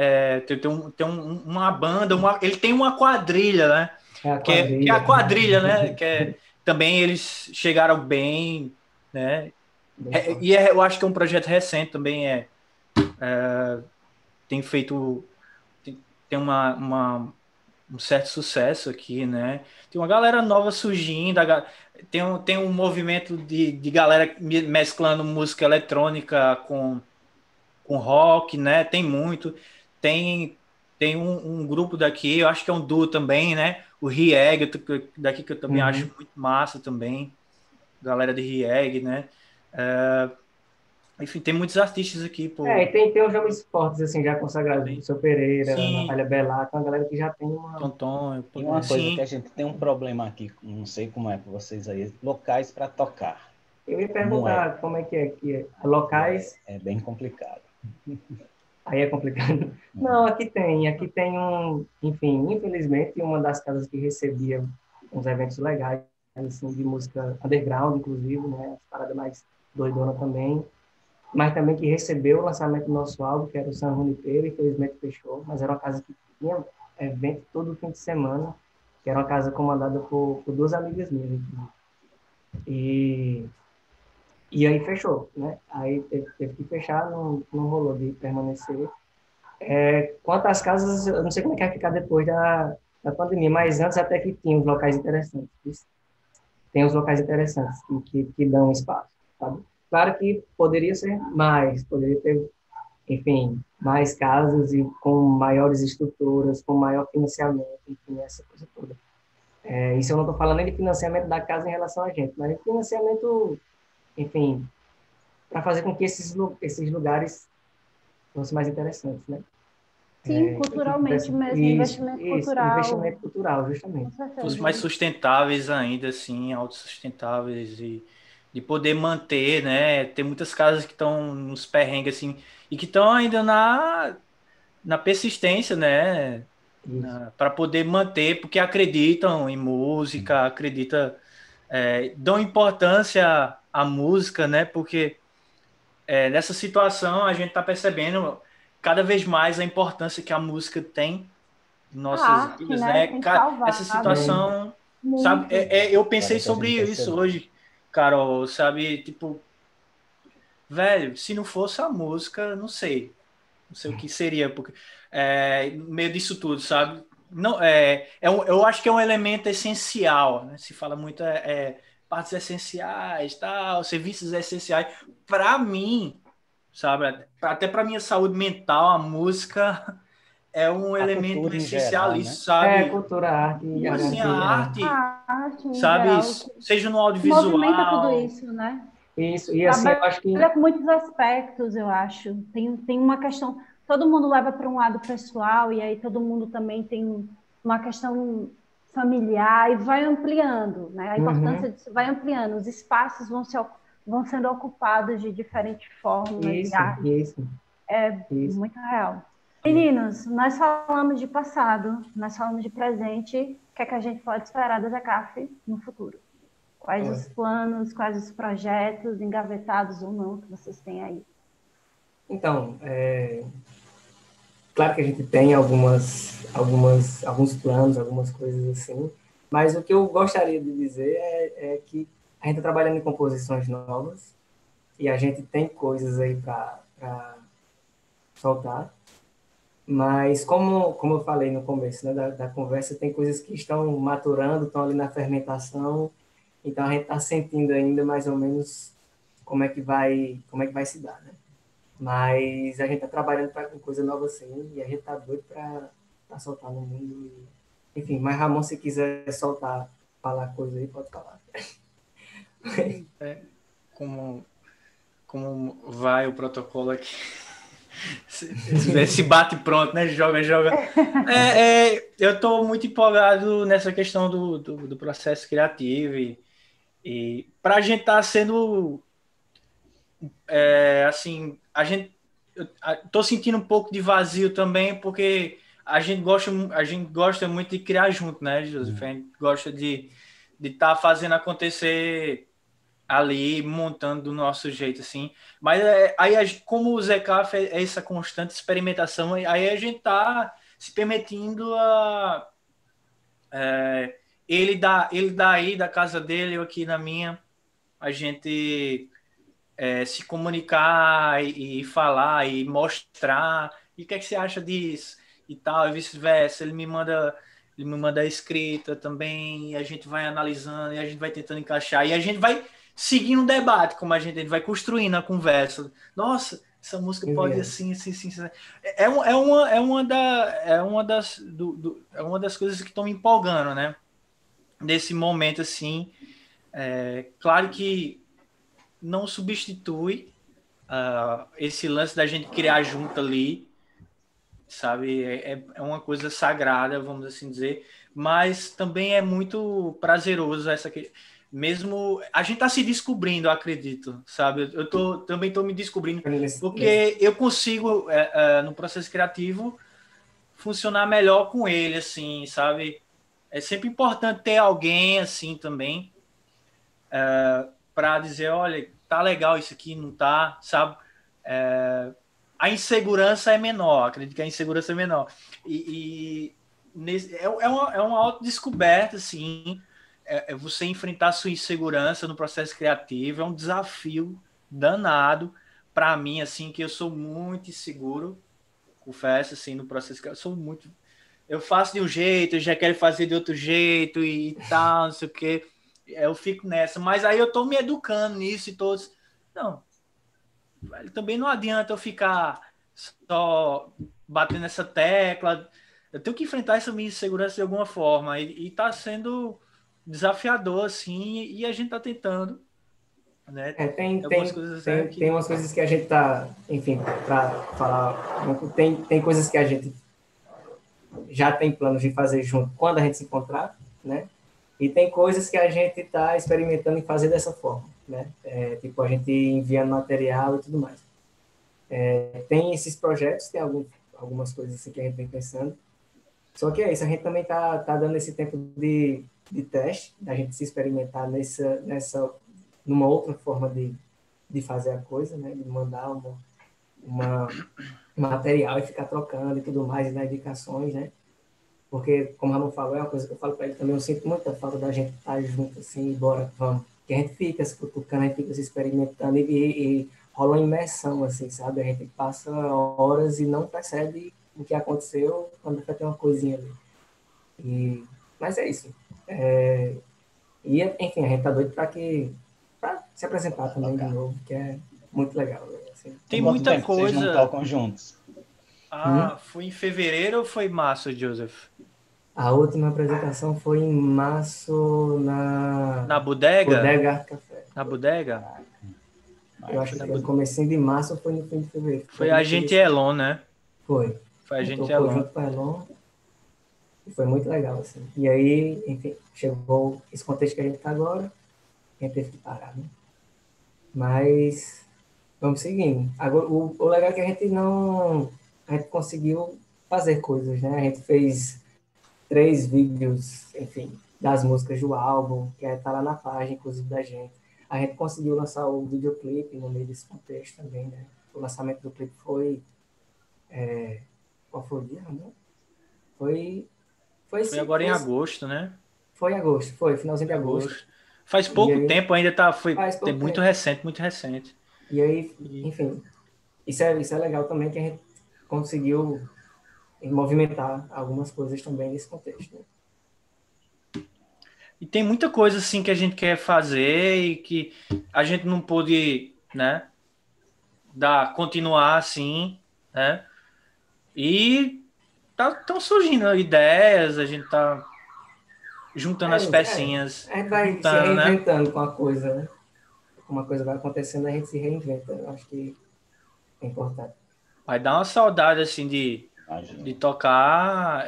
Uma banda, ele tem uma quadrilha, né? Que é a quadrilha, né? Também eles chegaram bem, né? Eu acho que é um projeto recente também, tem feito, tem um certo sucesso aqui, né? Tem uma galera nova surgindo, tem um movimento de galera mesclando música eletrônica com rock, né? Tem muito. Tem, tem um grupo daqui, eu acho que é um duo também, né? O Rieg, daqui que eu também acho muito massa também. Galera de Rieg, né? Enfim, tem muitos artistas aqui, pô. E tem os jogos fortes, assim, já consagrados. O Seu Pereira, Sim. Natália Bellac, uma galera que já tem uma... Tem uma coisa que a gente tem um problema aqui, não sei como é para vocês aí, locais para tocar. Eu ia perguntar como é que é aqui. Locais... É bem complicado. Aí é complicado. Não, aqui tem enfim, infelizmente, uma das casas que recebia uns eventos legais, assim, de música underground, inclusive, né? As paradas mais doidona também, mas também que recebeu o lançamento do nosso álbum, que era o San Junipero, infelizmente fechou, mas era uma casa que tinha evento todo fim de semana, que era uma casa comandada por duas amigas minhas, e aí fechou, né? Aí teve que fechar, não rolou de permanecer. Quanto às casas, eu não sei como é que vai ficar depois da pandemia, mas antes até que tinha uns locais interessantes. Tem uns locais interessantes que dão espaço, sabe? Claro que poderia ser mais, poderia ter, enfim, mais casas e com maiores estruturas, com maior financiamento, enfim, essa coisa toda. Isso eu não estou falando nem de financiamento da casa em relação a gente, mas de financiamento, enfim, para fazer com que esses lugares fossem mais interessantes, né? Sim, culturalmente mesmo, investimento cultural. Investimento cultural, justamente. Fossem mais sustentáveis ainda, assim, autossustentáveis de poder manter, né? Tem muitas casas que estão nos perrengues, assim, e que estão ainda na persistência, né? Para poder manter, porque acreditam em música, dão importância à música, né? Porque nessa situação a gente está percebendo cada vez mais a importância que a música tem em nossas vidas, né? Essa situação, sabe? Eu pensei sobre isso hoje, Carol, sabe? Tipo, velho, se não fosse a música, não sei o que seria, porque no meio disso tudo, sabe? não, eu acho que é um elemento essencial, né? Se fala muito partes essenciais, tal, serviços essenciais. Para mim, sabe, até para minha saúde mental, a música é um A elemento cultura em essencial, geral, isso, né? sabe? Cultura, arte e a Assim, a arte. arte, A arte, em sabe, geral, seja no movimenta tudo audiovisual. isso, né? Isso, e assim, eu acho que Trabalha com muitos aspectos, eu acho. Tem uma questão, todo mundo leva para um lado pessoal, e aí todo mundo também tem uma questão familiar, e vai ampliando, né? A uhum, importância disso vai ampliando, os espaços vão sendo ocupados de diferentes formas, e isso, arte isso, é isso. muito real. Meninos, nós falamos de passado, nós falamos de presente, o que é que a gente pode esperar da ZECAF no futuro? Quais os Olha, planos, quais os projetos, engavetados ou não, que vocês têm aí? então, claro que a gente tem alguns planos, algumas coisas assim, mas o que eu gostaria de dizer é que a gente está trabalhando em composições novas e a gente tem coisas aí para soltar, mas como eu falei no começo, né, da conversa, tem coisas que estão maturando, estão ali na fermentação, então a gente está sentindo ainda mais ou menos como é que vai se dar, né? Mas a gente está trabalhando com coisa nova assim, e a gente está doido para soltar no mundo. Enfim, mas Ramon, se quiser falar coisa aí, pode falar. Como, como vai o protocolo aqui? Se bate pronto, né? Joga, joga. Eu estou muito empolgado nessa questão do processo criativo e para a gente estar sendo assim, tô sentindo um pouco de vazio também porque a gente gosta muito de criar junto, né, Joseph? A gente gosta de estar fazendo acontecer ali, montando do nosso jeito, assim. Mas aí, como o ZCAF é essa constante experimentação, aí a gente tá se permitindo ele daí, da casa dele, eu aqui na minha, a gente se comunicar e falar e mostrar. E o que é que você acha disso? E tal, e vice-versa. Ele me manda a escrita também, e a gente vai analisando, e a gente vai tentando encaixar, e a gente vai seguindo um debate, como a gente vai construindo a conversa. Nossa, essa música pode ir assim, assim, assim, assim. É uma das coisas que estão me empolgando, né? Nesse momento, assim. Claro que não substitui esse lance da gente criar junto ali, sabe? É uma coisa sagrada, vamos assim dizer, mas também é muito prazeroso mesmo a gente tá se descobrindo, eu acredito, sabe? Também tô me descobrindo, porque eu consigo no processo criativo funcionar melhor com ele, assim, sabe? É sempre importante ter alguém assim também para dizer, olha, tá legal isso aqui, não tá, sabe? A insegurança é menor, acredito que a insegurança é menor. É uma autodescoberta, assim, você enfrentar a sua insegurança no processo criativo, é um desafio danado para mim, assim, que eu sou muito inseguro, confesso, assim, no processo criativo, eu faço de um jeito, eu já quero fazer de outro jeito e tal, não sei o quê. Eu fico nessa, mas aí eu tô me educando nisso e todos. Não, também não adianta eu ficar só batendo essa tecla. Eu tenho que enfrentar essa minha insegurança de alguma forma. E tá sendo desafiador, assim, e a gente tá tentando, né? Tem, Algumas tem, coisas tem, tem que. umas coisas que a gente tá, enfim, para falar, tem coisas que a gente já tem planos de fazer junto quando a gente se encontrar, né? E tem coisas que a gente está experimentando em fazer dessa forma, né? Tipo, a gente enviando material e tudo mais. Tem esses projetos, tem algumas coisas assim que a gente vem pensando. Só que é isso, a gente também tá dando esse tempo de teste, da gente se experimentar numa outra forma de fazer a coisa, né? De mandar uma material e ficar trocando e tudo mais, e dar indicações, né? Porque, como o Ramon falou, é uma coisa que eu falo para ele também, eu sinto muita falta da gente estar junto assim, e bora, vamos. Que a gente fica se cutucando, a gente fica se experimentando e rola uma imersão, assim, sabe? A gente passa horas e não percebe o que aconteceu quando vai ter uma coisinha ali. Mas é isso. E, enfim, a gente tá doido para se apresentar também de novo, que é muito legal. Assim. Tem Quanto muita tempo vocês não coisa. tocam juntos? Foi em fevereiro ou foi em março, Joseph? A última apresentação foi em março Na bodega? Bodega Arte Café. Na bodega? Eu acho que foi no comecinho de março ou foi no fim de fevereiro. Foi a gente e Elon, né? Foi. Foi a gente e Tocou Elon. junto com a Elon. E foi muito legal, assim. E aí, enfim, chegou esse contexto que a gente tá agora. A gente teve que parar, né? Mas vamos seguindo. Agora, o legal é que a gente conseguiu fazer coisas, né? A gente fez 3 vídeos, enfim, das músicas do álbum, que tá lá na página, inclusive, da gente. A gente conseguiu lançar o videoclipe no meio desse contexto também, né? O lançamento do clipe foi... qual foi o dia, né? Foi agora em agosto, né? Foi em agosto, finalzinho de agosto. Faz pouco tempo, ainda muito tempo. recente, muito recente. E aí, enfim, isso é legal também, que a gente conseguiu movimentar algumas coisas também nesse contexto, né? E tem muita coisa assim que a gente quer fazer e que a gente não pôde, né, continuar assim, né? E estão surgindo ideias, a gente tá juntando as pecinhas. A gente vai se reinventando com a coisa, né? Como a coisa vai acontecendo, a gente se reinventa. Eu acho que é importante. Vai dar uma saudade, assim, de tocar.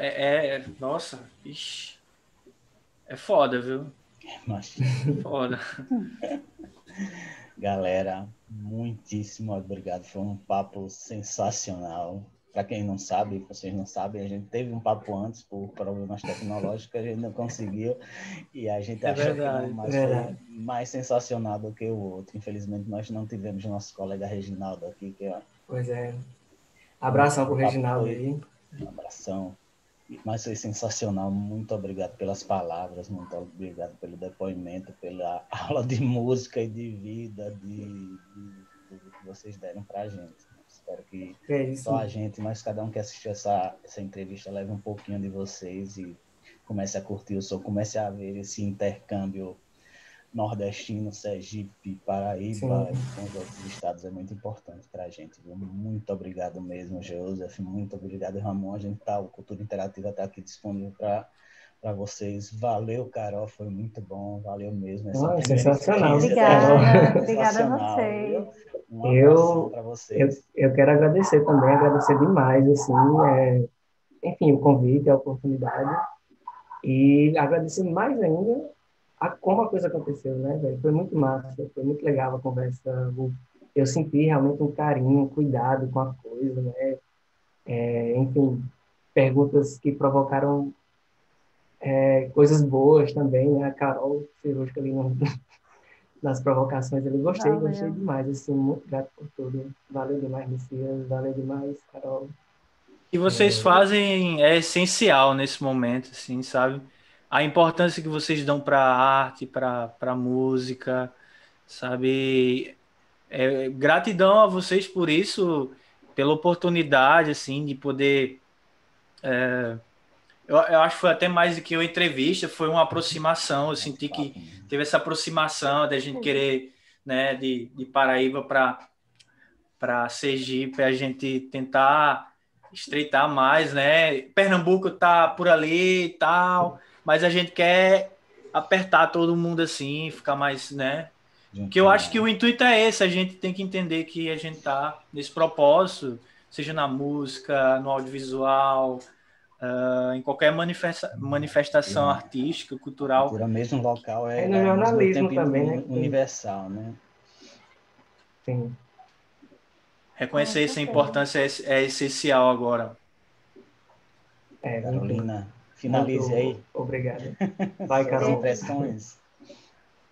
Nossa, ixi. É foda, viu? Foda. Galera, muitíssimo obrigado. Foi um papo sensacional. Para quem não sabe, vocês não sabem, a gente teve um papo antes por problemas tecnológicos, a gente não conseguiu e a gente achou que não, mas foi mais sensacional do que o outro. Infelizmente, nós não tivemos nosso colega Reginaldo aqui. Pois é. Abração pro Reginaldo aí. Um abração. Mas foi sensacional. Muito obrigado pelas palavras, muito obrigado pelo depoimento, pela aula de música e de vida que vocês deram para a gente. Espero que só a gente, mas cada um que assistiu essa entrevista leve um pouquinho de vocês e comece a curtir o som, comece a ver esse intercâmbio nordestino, Sergipe, Paraíba e com os outros estados. É muito importante para a gente. Viu? Muito obrigado mesmo, Joseph. Muito obrigado, Ramon. O Cultura Interativa está aqui disponível para vocês. Valeu, Carol. Foi muito bom. Valeu mesmo. Sensacional. Obrigada a vocês. Um abraço para vocês. Eu quero agradecer também, agradecer demais, assim, enfim, o convite, a oportunidade. E agradecer mais ainda como a coisa aconteceu, né, velho? Foi muito massa, foi muito legal a conversa. Eu senti realmente um carinho, um cuidado com a coisa, né? Enfim, perguntas que provocaram coisas boas também, né? A Carol cirúrgica ali nas provocações, eu gostei demais, assim, muito grato por tudo. Valeu demais, Messias, valeu demais, Carol. O que vocês fazem é essencial nesse momento, assim, sabe? A importância que vocês dão para a arte, para a música, sabe? Gratidão a vocês por isso, pela oportunidade, assim, de poder... Eu acho que foi até mais do que uma entrevista, foi uma aproximação. Eu senti que teve essa aproximação da gente querer, né, de Paraíba para Sergipe, a gente tentar estreitar mais, né? Pernambuco tá por ali e tal, mas a gente quer apertar todo mundo assim, ficar mais, né? Porque eu acho que o intuito é esse, a gente tem que entender que a gente tá nesse propósito, seja na música, no audiovisual, em qualquer manifestação artística, cultural. Cultura mesmo local no jornalismo também, né? Universal, né? Sim. Reconhecer essa importância é essencial agora. Carolina, finalize aí. Obrigado. Vai, Carol. Suas impressões.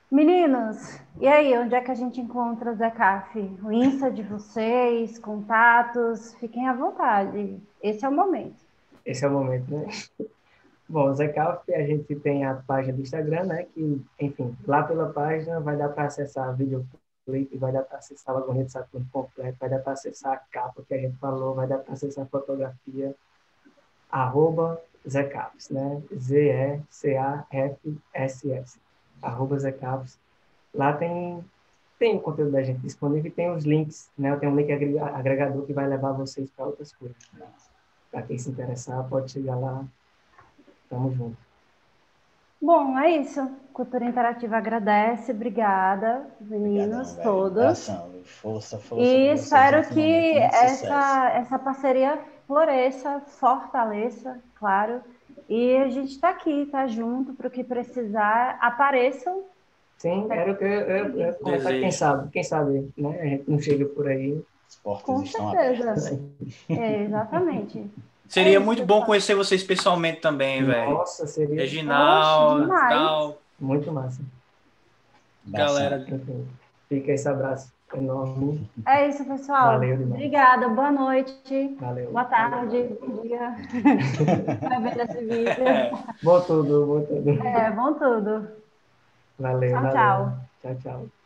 Meninos, e aí, onde é que a gente encontra o Zé Caf? O Insta de vocês, contatos, fiquem à vontade. Esse é o momento. Esse é o momento, né? Bom, o Zé Caf, a gente tem a página do Instagram, né? Que, enfim, lá pela página vai dar para acessar videoclipe, vai dar para acessar o Lagoinha de Saturno completo, vai dar para acessar a capa que a gente falou, vai dar para acessar a fotografia. @zecaps, né? ZECAFSS, @zecaps. Lá tem o conteúdo da gente disponível e tem os links, né? Tem um link agregador que vai levar vocês para outras coisas. Para quem se interessar, pode chegar lá. Tamo junto. Bom, é isso. Cultura Interativa agradece. Obrigada, meninos, todos. Força, E espero que essa essa parceria floresça, fortaleça, claro. E a gente está aqui, tá junto para o que precisar. Apareçam. Sim, era o que eu ia comentar. Quem sabe, né? A gente não chega por aí. As portas Com estão certeza. abertas. Exatamente. Seria muito bom conhecer vocês pessoalmente também, velho. Nossa, seria Reginaldo, demais. tal. Muito massa. Galera. Fica esse abraço enorme. É isso, pessoal. Valeu demais. Obrigada. Boa noite. Valeu. Boa tarde. Bom dia. Vai ver esse vídeo. Bom tudo. Bom tudo. Valeu. Tchau, tchau. Tchau, tchau.